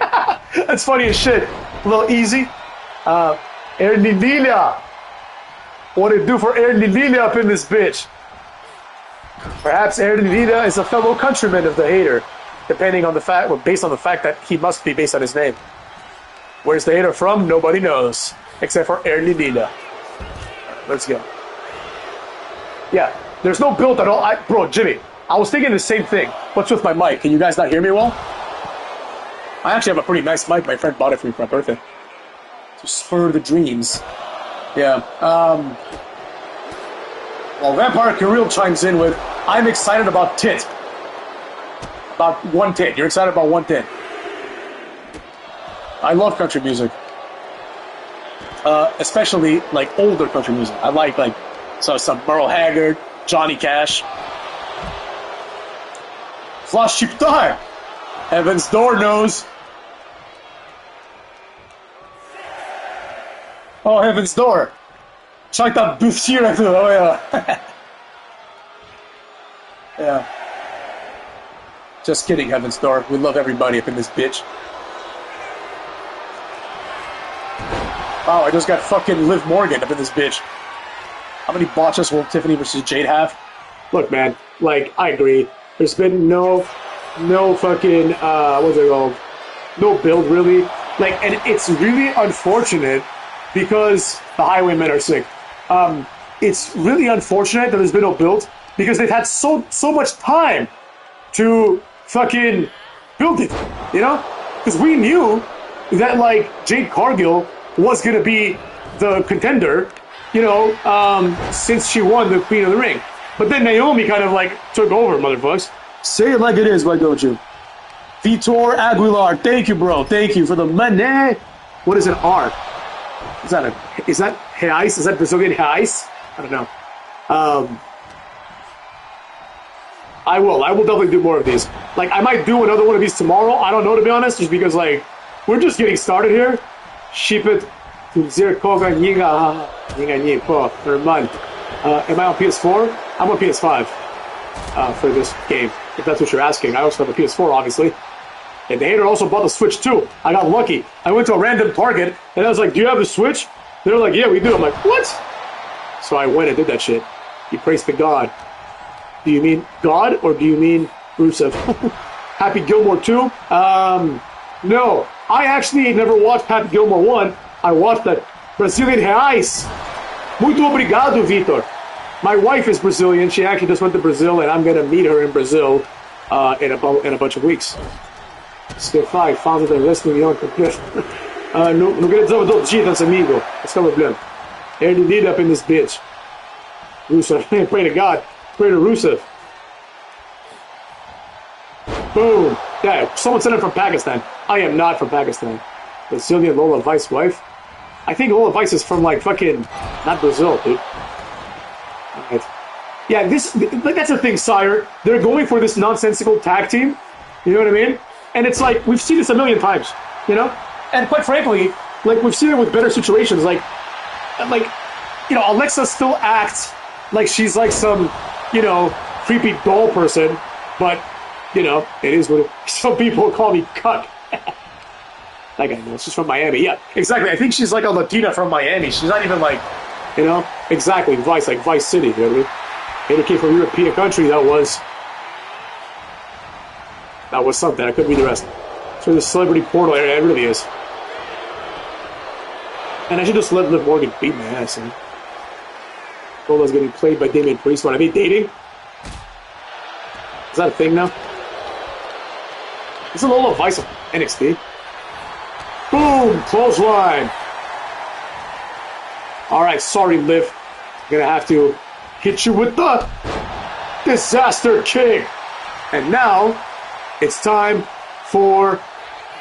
That's funny as shit. A little easy. Ernilila. What did it do for Ernilila up in this bitch? Perhaps Ernilila is a fellow countryman of the hater, depending on the fact, well, based on the fact that he must be based on his name. Where's the hater from? Nobody knows, except for Ernilila. Let's go. Yeah, there's no build at all. Bro, Jimmy, I was thinking the same thing. What's with my mic? Can you guys not hear me well? I actually have a pretty nice mic. My friend bought it for me for my birthday. To spur the dreams. Yeah. Well, Vampire Carrillo chimes in with, I'm excited about tit. About one tit. You're excited about one tit. I love country music. Especially, like, older country music. I like some Merle Haggard, Johnny Cash. Flash chip time! Heaven's Door knows. Oh, Heaven's Door. Check that booth here. Oh, yeah. Yeah. Just kidding, Heaven's Door. We love everybody up in this bitch. Wow, I just got fucking Liv Morgan up in this bitch. How many botches will Tiffany versus Jade have? Look, man, like, I agree. There's been no fucking, what's it called? No build, really. Like, and it's really unfortunate because the Highwaymen are sick. It's really unfortunate that there's been no build because they've had so much time to fucking build it, you know? Because we knew that, like, Jade Cargill was going to be the contender, you know, since she won the Queen of the Ring. But then Naomi kind of, like, took over, motherfuckers. Say it like it is, why don't you? Vitor Aguilar, thank you, bro. Thank you for the money. What is an R? Is that reais? Is that Brazilian reais? I don't know. I will definitely do more of these. Like, I might do another one of these tomorrow. I don't know, to be honest, just because, like, we're just getting started here. Ship it to Zerkoga Ninga Po, Herman. Am I on PS4? I'm on PS5 for this game, if that's what you're asking. I also have a PS4, obviously. And the hater also bought the Switch too. I got lucky. I went to a random Target, and I was like, do you have the Switch? They're like, yeah, we do. I'm like, what? So I went and did that shit. You praise the God. Do you mean God, or do you mean Rusev? Happy Gilmore 2? No. I actually never watched Happy Gilmore 1. I watched that Brazilian Reais. Muito obrigado, Vitor. My wife is Brazilian. She actually just went to Brazil, and I'm going to meet her in Brazil in a bunch of weeks. Stefai, fãs da wrestling young completo. Não queria dizer todo dia, nosso amigo. Esse é o problema. Ele did up in this bitch. Rusev, pray to God. Pray to Rusev. Boom. Yeah, someone said I'm from Pakistan. I am not from Pakistan. Brazilian Lola Vice wife. I think Lola Vice is from, like, fucking, not Brazil, dude. Alright. Yeah, that's the thing, Sire. They're going for this nonsensical tag team. You know what I mean? And it's like, we've seen this a million times, you know? And quite frankly, like, we've seen it with better situations. Like, you know, Alexa still acts like she's like some, you know, creepy doll person, but, you know, it is what it is. Some people call me cuck. That guy knows. She's from Miami. Yeah, exactly. I think she's like a Latina from Miami. She's not even like You know? Exactly. Vice, like Vice City. You know what I mean? Hater came from a European country. That was something. I couldn't read the rest. So the celebrity portal area, it really is. And I should just let Liv Morgan beat my ass. Man. Lola's getting played by Damian Priest. What, are they dating? Is that a thing now? Isn't Lola Vice of NXT? Boom! Clothesline! Alright, sorry, Liv. I'm gonna have to hit you with the disaster kick. And now, it's time for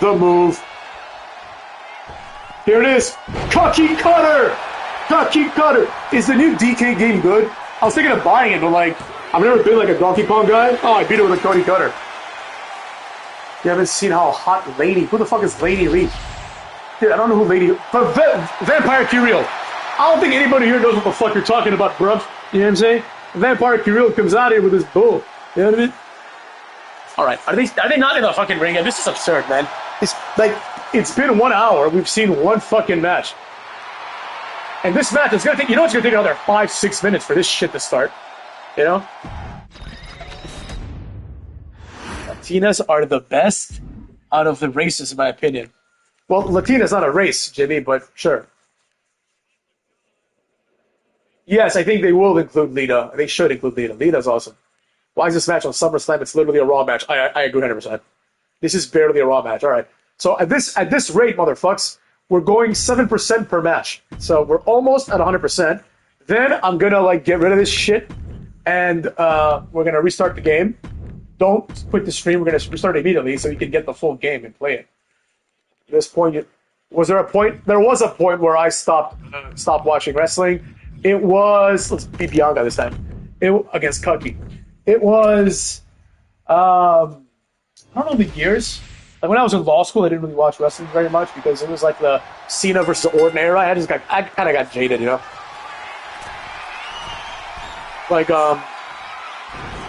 the move. Here it is. Cocky Cutter! Cocky Cutter! Is the new DK game good? I was thinking of buying it, but like, I've never been like a Donkey Kong guy. Oh, I beat it with a Cody Cutter. You haven't seen how hot Lady... Who the fuck is Lady Lee? Dude, I don't know who Lady... But Vampire Kirill. I don't think anybody here knows what the fuck you're talking about, bruv. You know what I'm saying? Vampire Kirill comes out here with his bull. You know what I mean? Alright, are they not in the fucking ring yet? This is absurd, man. It's been 1 hour. We've seen one fucking match. And this match is gonna take... You know it's gonna take another 5-6 minutes for this shit to start. You know? Latinas are the best out of the races, in my opinion. Well, Latina's not a race, Jimmy, but sure. Yes, I think they will include Lita. They should include Lita. Lita's awesome. Why is this match on SummerSlam? It's literally a Raw match. I agree 100%. This is barely a Raw match. All right. So at this rate, motherfucks, we're going 7% per match. So we're almost at 100%. Then I'm gonna like get rid of this shit, and we're gonna restart the game. Don't quit the stream. We're gonna restart immediately so you can get the full game and play it. At this point, was there a point? There was a point where I stopped watching wrestling. It was, let's beat Bianca this time. Against Cucky. It was, I don't know the years. Like when I was in law school, I didn't really watch wrestling very much because it was like the Cena versus Orton era. I kind of got jaded, you know. Like,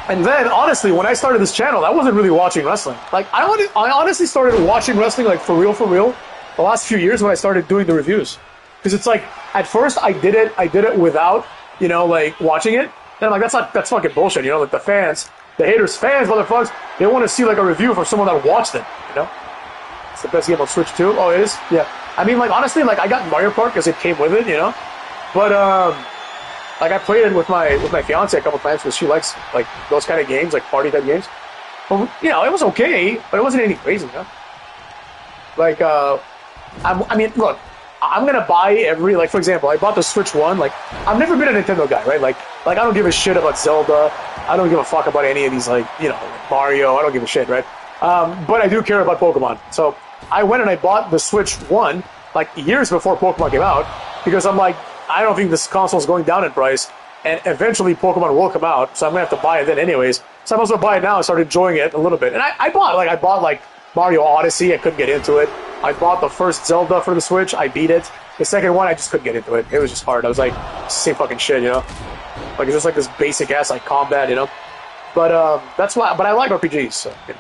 and then honestly, when I started this channel, I wasn't really watching wrestling. Like I honestly started watching wrestling like for real, the last few years when I started doing the reviews. Because it's like, at first I did it without, you know, like, watching it. And I'm like, that's fucking bullshit, you know? Like, the haters, motherfuckers, they want to see, like, a review from someone that watched it, you know? It's the best game on Switch, too. Oh, it is? Yeah. I mean, like, honestly, like, I got Mario Kart because it came with it, you know? But, like, I played it with my fiance a couple times because she likes, like, those kind of games, like, party-type games. But, you know, it was okay, but it wasn't anything crazy, you know? Like, I mean, look, I'm gonna buy like, for example, I bought the Switch 1. Like, I've never been a Nintendo guy, right? Like I don't give a shit about Zelda. I don't give a fuck about any of these, like, you know, Mario. I don't give a shit, right? But I do care about Pokemon. So I went and I bought the Switch 1 like years before Pokemon came out because I'm like, I don't think this console is going down in price, and eventually Pokemon will come out, so I'm gonna have to buy it then anyways. So I might as well buy it now and start enjoying it a little bit. And I bought Mario Odyssey. I couldn't get into it. I bought the first Zelda for the Switch. I beat it. The second one, I just couldn't get into it. It was just hard. I was like, same fucking shit, you know? Like, it's just like this basic ass, like, combat, you know? But, that's why, but I like RPGs, so, you know.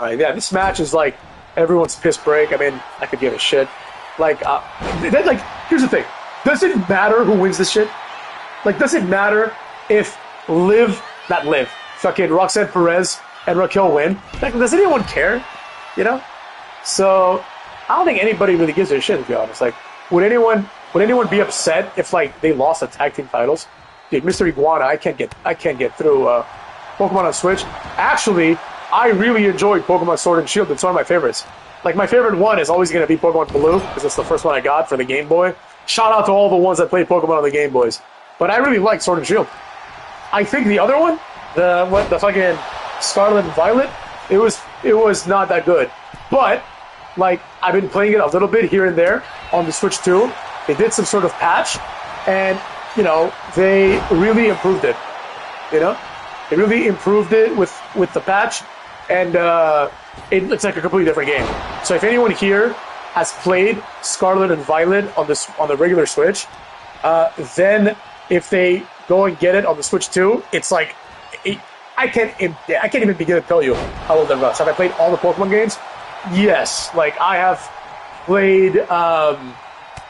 Alright, yeah, this match is like, everyone's piss break. I mean, I could give a shit. Like, here's the thing. Does it matter who wins this shit? Like, does it matter if fucking Roxanne Perez and Raquel win? Like, does anyone care? You know? So, I don't think anybody really gives a shit, to be honest. Like, would anyone be upset if, like, they lost the tag team titles? Dude, Mr. Iguana, I can't get through Pokemon on Switch. Actually, I really enjoyed Pokemon Sword and Shield. It's one of my favorites. Like, my favorite one is always going to be Pokemon Blue, because it's the first one I got for the Game Boy. Shout out to all the ones that played Pokemon on the Game Boys. But I really like Sword and Shield. I think the other one, the fucking Scarlet and Violet, it was not that good. But, like, I've been playing it a little bit here and there on the Switch 2. They did some sort of patch, and, you know, they really improved it. You know? They really improved it with the patch, and it's like a completely different game. So if anyone here has played Scarlet and Violet on the regular Switch, then if they go and get it on the Switch 2, it's like I can't even begin to tell you how well that runs. Have I played all the Pokemon games? Yes. Like, I have played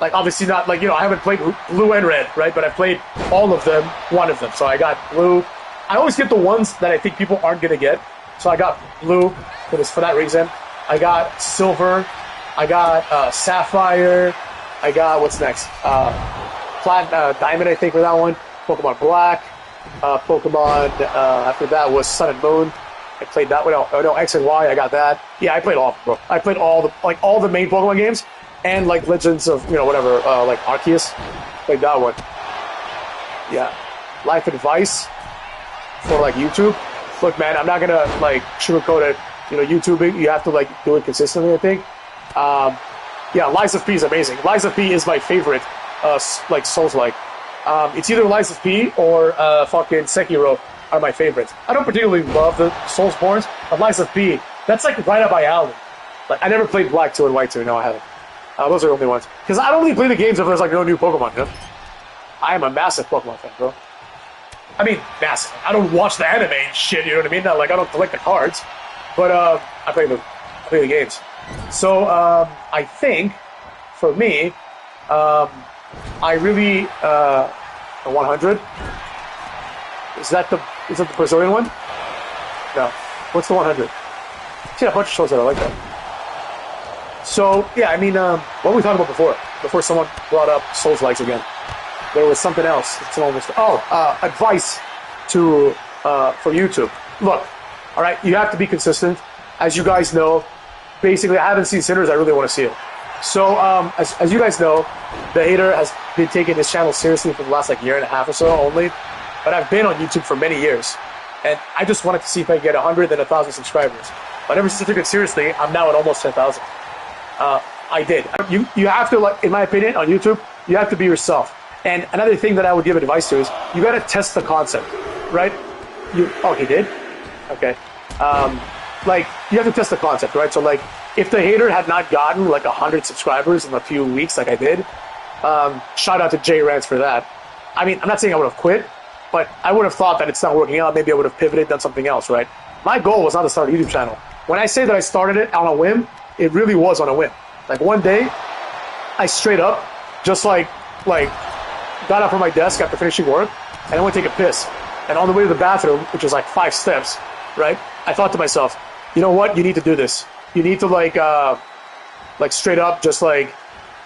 Like, obviously not, like, I haven't played blue and red, right? But I've played all of them, one of them. So I got blue. I always get the ones that I think people aren't going to get. So I got blue for that reason. I got silver. I got sapphire. I got, what's next? Diamond, I think, for that one. Pokemon Black. Pokemon, after that was Sun and Moon. I played that one. Oh, no, X and Y, I got that. Yeah, I played all of them, bro. I played all the main Pokemon games. And, like, Legends of, whatever, like, Arceus. Played that one. Yeah. Life Advice for, like, YouTube. Look, man, I'm not going to, like, sugarcoat it. YouTubing, you have to, like, do it consistently, I think. Yeah, Lies of P is amazing. Lies of P is my favorite, like, Souls-like. It's either Lies of P or fucking Sekiro are my favorites. I don't particularly love the Soulsborns, but Lies of P, that's, like, right up my alley. Like, I never played Black 2 and White 2. No, I haven't. Those are the only ones. Because I don't really play the games if there's, like, no new Pokemon, I am a massive Pokemon fan, bro. I mean, massive. I don't watch the anime and shit, you know what I mean? Not, like, I don't collect the cards. But, I play the games. So, I think, for me, I really, the 100? Is that the Brazilian one? No. What's the 100? I've seen a bunch of shows that I like that. So, yeah, I mean, what were we talking about before? Before someone brought up Souls-likes again. There was something else. Advice for YouTube. Look, all right, you have to be consistent. As you guys know, basically, I haven't seen Sinners. I really want to see it. So, as you guys know, the hater has been taking this channel seriously for the last, like, year and a half or so only. But I've been on YouTube for many years. And I just wanted to see if I could get 100 and 1,000 subscribers. But ever since I took it seriously, I'm now at almost 10,000. I did. You have to, like, in my opinion, on YouTube, you have to be yourself. And another thing that I would give advice to is you got to test the concept, right? Oh, he did? Okay. Like, you have to test the concept, right? So, like, if the hater had not gotten, like, 100 subscribers in a few weeks like I did, shout out to Jay Rants for that. I mean, I'm not saying I would have quit, but I would have thought that it's not working out. Maybe I would have pivoted, done something else, right? My goal was not to start a YouTube channel. When I say that I started it on a whim, it really was on a whim. Like, one day, I straight up just, like got up from my desk after finishing work, and I went to take a piss. And on the way to the bathroom, which was like 5 steps, right, I thought to myself, you know what? You need to do this. You need to, like straight up just, like,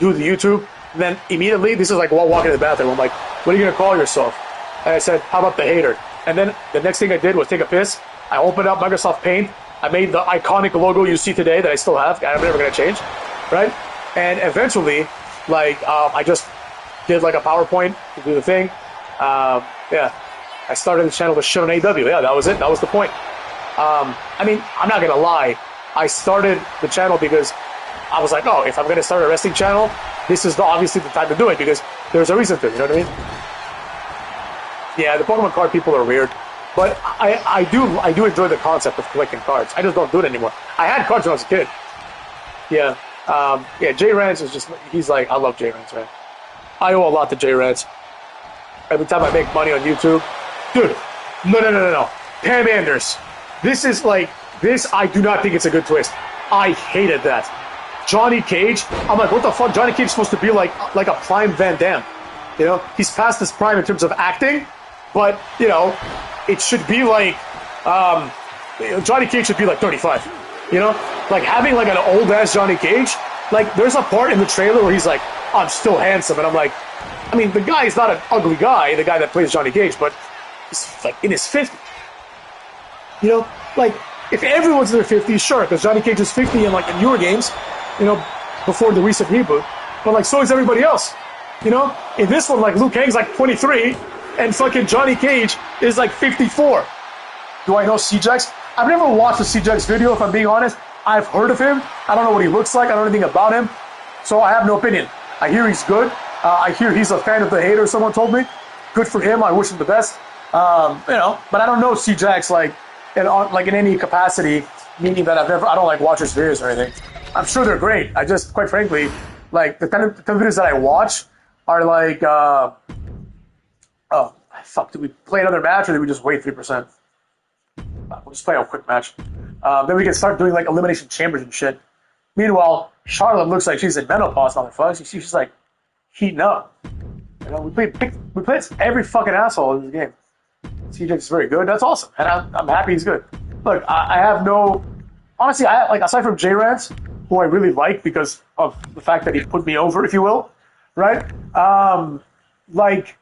do the YouTube. And then immediately, this is like while walking to the bathroom, I'm like, what are you going to call yourself? And I said, how about the hater? And then the next thing I did was take a piss. I opened up Microsoft Paint. I made the iconic logo you see today that I still have. I'm never going to change, right? And eventually, like, I just did, like, a PowerPoint to do the thing. Yeah, I started the channel to shit on AW. Yeah, that was it. That was the point. I mean, I'm not going to lie. I started the channel because I was like, oh, if I'm going to start a wrestling channel, this is obviously the time to do it because there's a reason to, you know what I mean? Yeah, the Pokemon card people are weird. But I do enjoy the concept of collecting cards. I just don't do it anymore. I had cards when I was a kid. Yeah. Yeah, Jay Rants is just, he's like, I love Jay Rants, man. I owe a lot to Jay Rants. Every time I make money on YouTube. Dude, no. Pam Anders. This is like, this, I do not think it's a good twist. I hated that. Johnny Cage, I'm like, what the fuck? Johnny Cage is supposed to be like a prime Van Damme. You know, he's past his prime in terms of acting, but, you know, it should be like, Johnny Cage should be like 35. You know, like having like an old ass Johnny Cage. Like, there's a part in the trailer where he's like, I'm still handsome, and I'm like, I mean, the guy is not an ugly guy, the guy that plays Johnny Cage, but he's like in his 50s. You know, like, if everyone's in their 50s, sure, because Johnny Cage is 50 in like in newer games, you know, before the recent reboot, but like so is everybody else. You know, in this one, like, Liu Kang's like 23, and fucking Johnny Cage is like 54. Do I know CJX? I've never watched a CJX video, if I'm being honest. I've heard of him. I don't know what he looks like. I don't know anything about him. So I have no opinion. I hear he's good. I hear he's a fan of the hater, someone told me. Good for him. I wish him the best. You know, but I don't know CJX like in any capacity, meaning that I don't like watch his videos or anything. I'm sure they're great. I just, quite frankly, like the kind of videos that I watch are like, oh, fuck, did we play another match or did we just wait 3%? We'll just play a quick match. Then we can start doing like elimination chambers and shit. Meanwhile, Charlotte looks like she's in menopause, motherfucker. She's like heating up. You know, we played every fucking asshole in this game. CJ is very good. That's awesome, and I'm happy he's good. Look, I have no, honestly, I like aside from J-Rance, who I really like because of the fact that he put me over, if you will, right? Like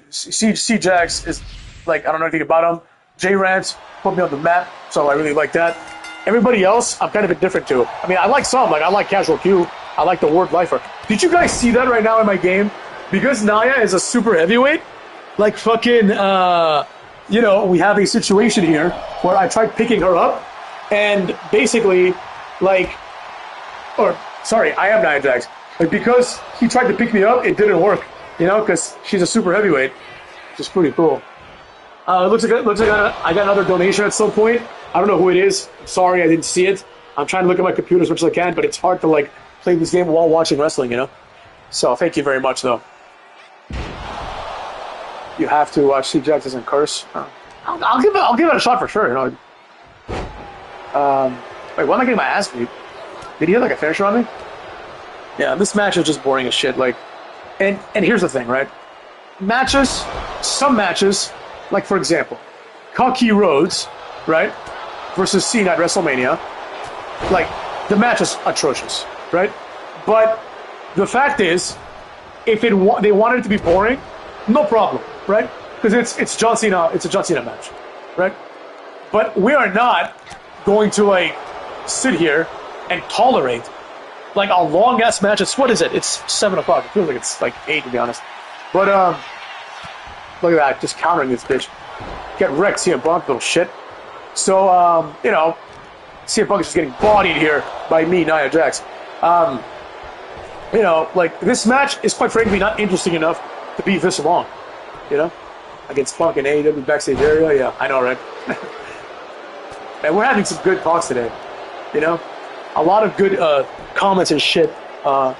C-Jax is like, I don't know anything about him. J-Rance put me on the map, so I really like that. Everybody else, I'm kind of indifferent to. I mean, I like some, like I like Casual Q. I like the Word Lifer. Did you guys see that right now in my game? Because Naya is a super heavyweight, like fucking, you know, we have a situation here where I tried picking her up, and basically, like, or, sorry, I am Nia Jax. Like, because he tried to pick me up, it didn't work, you know, because she's a super heavyweight, which is pretty cool. Looks like I got another donation at some point. I don't know who it is. Sorry, I didn't see it. I'm trying to look at my computer as much as I can, but it's hard to, like, play this game while watching wrestling, you know? So, thank you very much, though. You have to watch Steve Jax and curse. I'll give it a shot for sure, you know? Wait, why am I getting my ass beat? Did he hit, like, a finisher on me? Yeah, this match is just boring as shit, like... And here's the thing, right? Matches, some matches, like, for example, Cocky Rhodes, right, versus Cena at WrestleMania, like, the match is atrocious, right? But the fact is, if they wanted it to be boring, no problem, right? Because it's John Cena, it's a John Cena match, right? But we are not going to, like, sit here and tolerate, like, a long-ass match. What is it? It's 7 o'clock. It feels like it's, like, 8, to be honest. But, look at that, just countering this bitch. Get wrecked, CM Punk, little shit. So, you know, CM Punk is just getting bodied here by me, Nia Jax. You know, like, this match is quite frankly not interesting enough to be this long, you know? Against Punk in AEW backstage area, yeah, I know, right? Man, we're having some good talks today, you know? A lot of good comments and shit from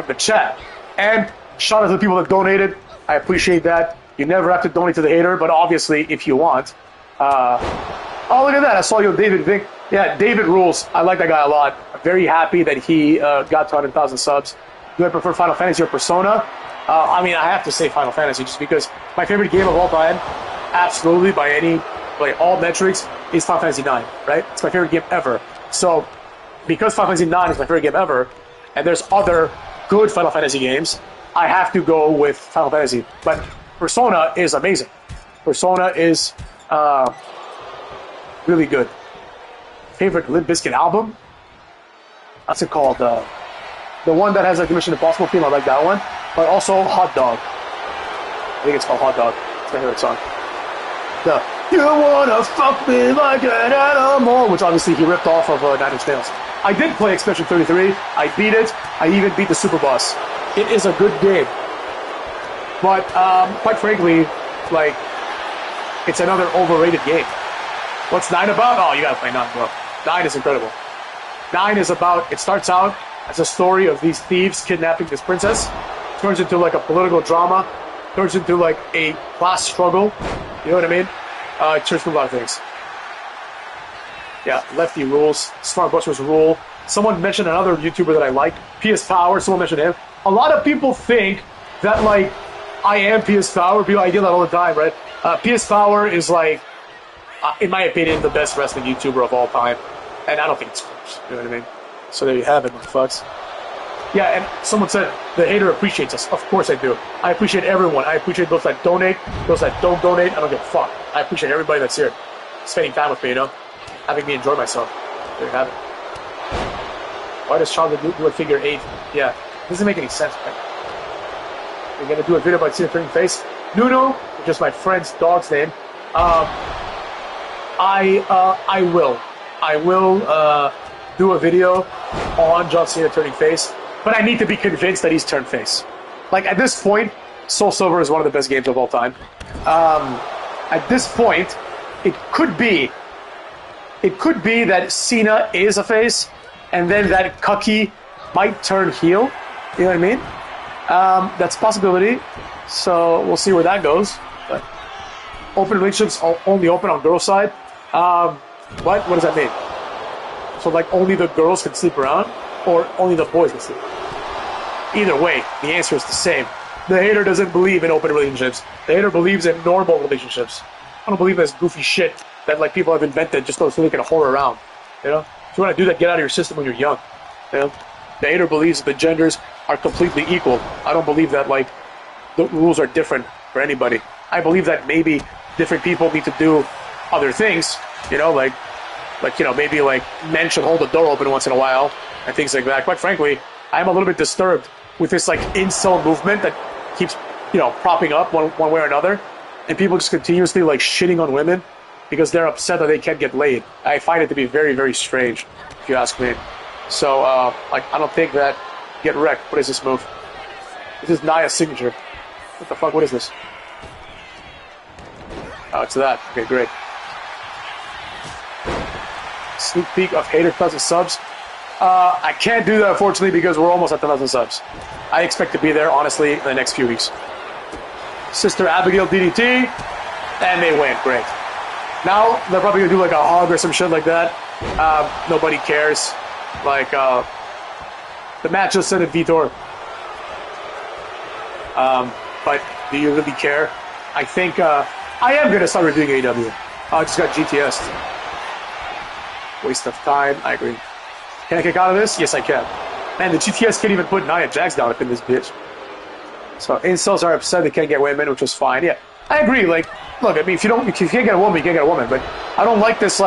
the chat. And shout out to the people that donated. I appreciate that. You never have to donate to the hater, but obviously, if you want. Oh, look at that. I saw you, David Vick. Yeah, David rules. I like that guy a lot. I'm very happy that he got to 100,000 subs. Do I prefer Final Fantasy or Persona? I mean, I have to say Final Fantasy just because my favorite game of all time, absolutely, by all metrics, is Final Fantasy 9, right? It's my favorite game ever. So, because Final Fantasy 9 is my favorite game ever, and there's other good Final Fantasy games, I have to go with Final Fantasy. But Persona is amazing. Persona is really good. Favorite Limp Bizkit album? What's it called? The one that has like the Mission Impossible theme, I like that one. But also Hot Dog. I think it's called Hot Dog. It's my favorite song. The You Wanna Fuck Me Like an Animal, which obviously he ripped off of 9 Inch Nails. I did play Expedition 33. I beat it. I even beat the Super Boss. It is a good game. But, quite frankly, like, it's another overrated game. What's 9 about? Oh, you gotta play 9, bro. 9 is incredible. 9 is about, it starts out as a story of these thieves kidnapping this princess, turns into like a political drama, turns into like a class struggle, you know what I mean? It turns into a lot of things. Yeah, Lefty rules, Smart Busters rule. Someone mentioned another YouTuber that I like, PS Power, someone mentioned him. A lot of people think that like, I am PS Power, I get that all the time, right? PS Power is like, in my opinion, the best wrestling YouTuber of all time. And I don't think it's close, you know what I mean? So there you have it, motherfuckers. Yeah, and someone said, the hater appreciates us. Of course I do. I appreciate everyone. I appreciate those that donate, those that don't donate. I don't give a fuck. I appreciate everybody that's here, spending time with me, you know? Having me enjoy myself. There you have it. Why does Charlotte do a figure 8? Yeah, doesn't make any sense, right? You're gonna do a video about Cena turning face? Nuno, which is my friend's dog's name. I will. I will do a video on John Cena turning face, but I need to be convinced that he's turned face. Like, at this point, Soul Silver is one of the best games of all time. At this point, it could be that Cena is a face, and then that Cucky might turn heel. You know what I mean? That's a possibility. So we'll see where that goes. But open relationships only open on girls' side. What does that mean? So like only the girls can sleep around, or only the boys can sleep. Either way, the answer is the same. The hater doesn't believe in open relationships. The hater believes in normal relationships. I don't believe in this goofy shit that like people have invented just so they can whore around. You know, if you want to do that, get out of your system when you're young. You know, the hater believes that the genders are completely equal. I don't believe that like the rules are different for anybody. I believe that maybe different people need to do other things. You know, like you know, maybe like men should hold the door open once in a while and things like that. Quite frankly, I'm a little bit disturbed with this like incel movement that keeps, you know, propping up one way or another, and people just continuously like shitting on women because they're upset that they can't get laid. I find it to be very, very strange, if you ask me. So, like, I don't think that get wrecked. What is this move? This is Naya's signature. What the fuck? What is this? Oh, it's that. Okay, great. Sneak peek of hater 1,000 subs. I can't do that, unfortunately, because we're almost at 1,000 subs. I expect to be there, honestly, in the next few weeks. Sister Abigail DDT, and they win. Great. Now, they're probably going to do like a hug or some shit like that. Nobody cares. Like, the match just said it, Vitor. But do you really care? I think, I am going to start reviewing AEW. I just got GTS. Waste of time. I agree. Can I kick out of this? Yes, I can. Man, the GTS can't even put Nia Jax down up in this bitch. So incels are upset they can't get women, which is fine. Yeah, I agree. Like, look, I mean, if you can't get a woman, you can't get a woman. But I don't like this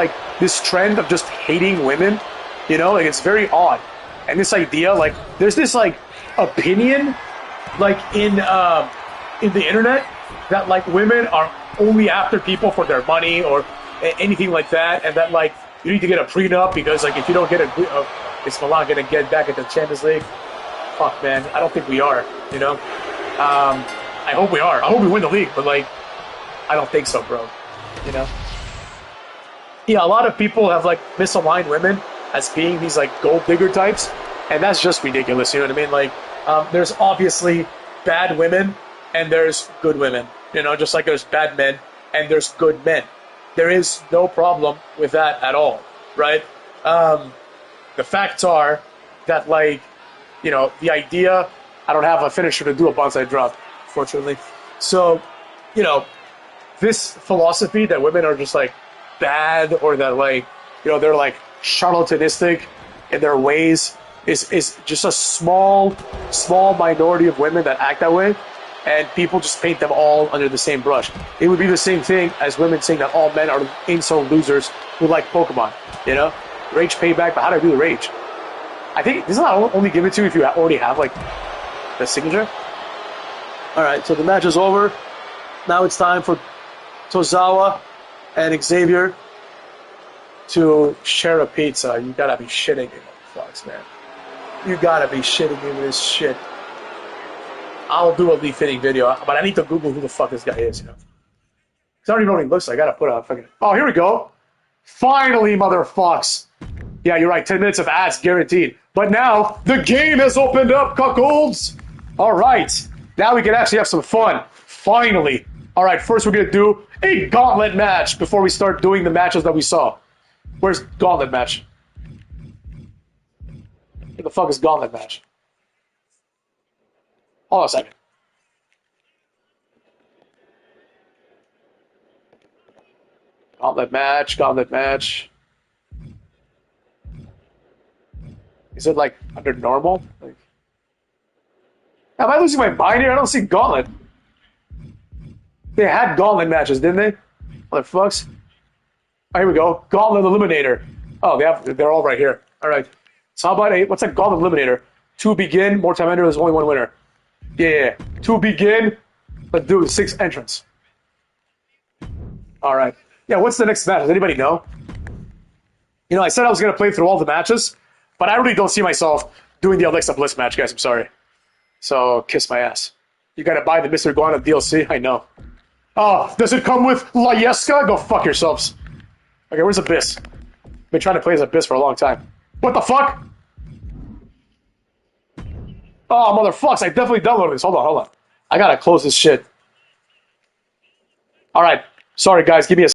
trend of just hating women. You know, like it's very odd. And this idea, like, there's this like opinion, like in the internet, that like women are only after people for their money or anything like that, and that like you need to get a prenup because like if you don't get is Milan gonna get back into the Champions League? Fuck, man, I don't think we are. You know, I hope we are. I hope we win the league, but like, I don't think so, bro. You know, yeah, a lot of people have like misaligned women as being these like gold digger types, and that's just ridiculous. You know what I mean? Like, there's obviously bad women and there's good women. You know, just like there's bad men and there's good men. There is no problem with that at all, right? The facts are that, like, you know, the idea, I don't have a finisher to do a bonsai drop, fortunately. So, you know, this philosophy that women are just, like, bad or that, like, you know, they're, like, charlatanistic in their ways is just a small minority of women that act that way. And people just paint them all under the same brush. It would be the same thing as women saying that all men are incel losers who like Pokemon, you know? Rage payback, but how do I do the rage? I think this is not only given to you if you already have, like, the signature. Alright, so the match is over. Now it's time for Tozawa and Xavier to share a pizza. You gotta be shitting me, motherfuckers, man. You gotta be shitting me with this shit. I'll do a Lee Fitting video, but I need to Google who the fuck this guy is, you know. Because I don't even know what he looks like. I gotta put a fucking... Oh, here we go. Finally, motherfucks. Yeah, you're right. 10 minutes of ads guaranteed. But now, the game has opened up, cuckolds. All right. Now we can actually have some fun. Finally. All right, first we're going to do a gauntlet match before we start doing the matches that we saw. Where's gauntlet match? What the fuck is gauntlet match? Hold on a second. Gauntlet match, gauntlet match. Is it like under normal? Like, am I losing my mind here? I don't see gauntlet. They had gauntlet matches, didn't they? Motherfucks. Oh, here we go. Gauntlet eliminator. Oh, they're all right here. All right. So how about what's that gauntlet eliminator? To begin, more time enter, there's only one winner. Yeah. To begin, let's do 6 entrants. All right. Yeah, what's the next match? Does anybody know? You know, I said I was going to play through all the matches, but I really don't see myself doing the Alexa Bliss match, guys. I'm sorry. So, kiss my ass. You got to buy the Mr. Guana DLC? I know. Oh, does it come with Layeska? Go fuck yourselves. Okay, where's Abyss? Been trying to play as Abyss for a long time. What the fuck? Oh, motherfucks, I definitely downloaded this. Hold on. I gotta close this shit. Alright, sorry guys, give me a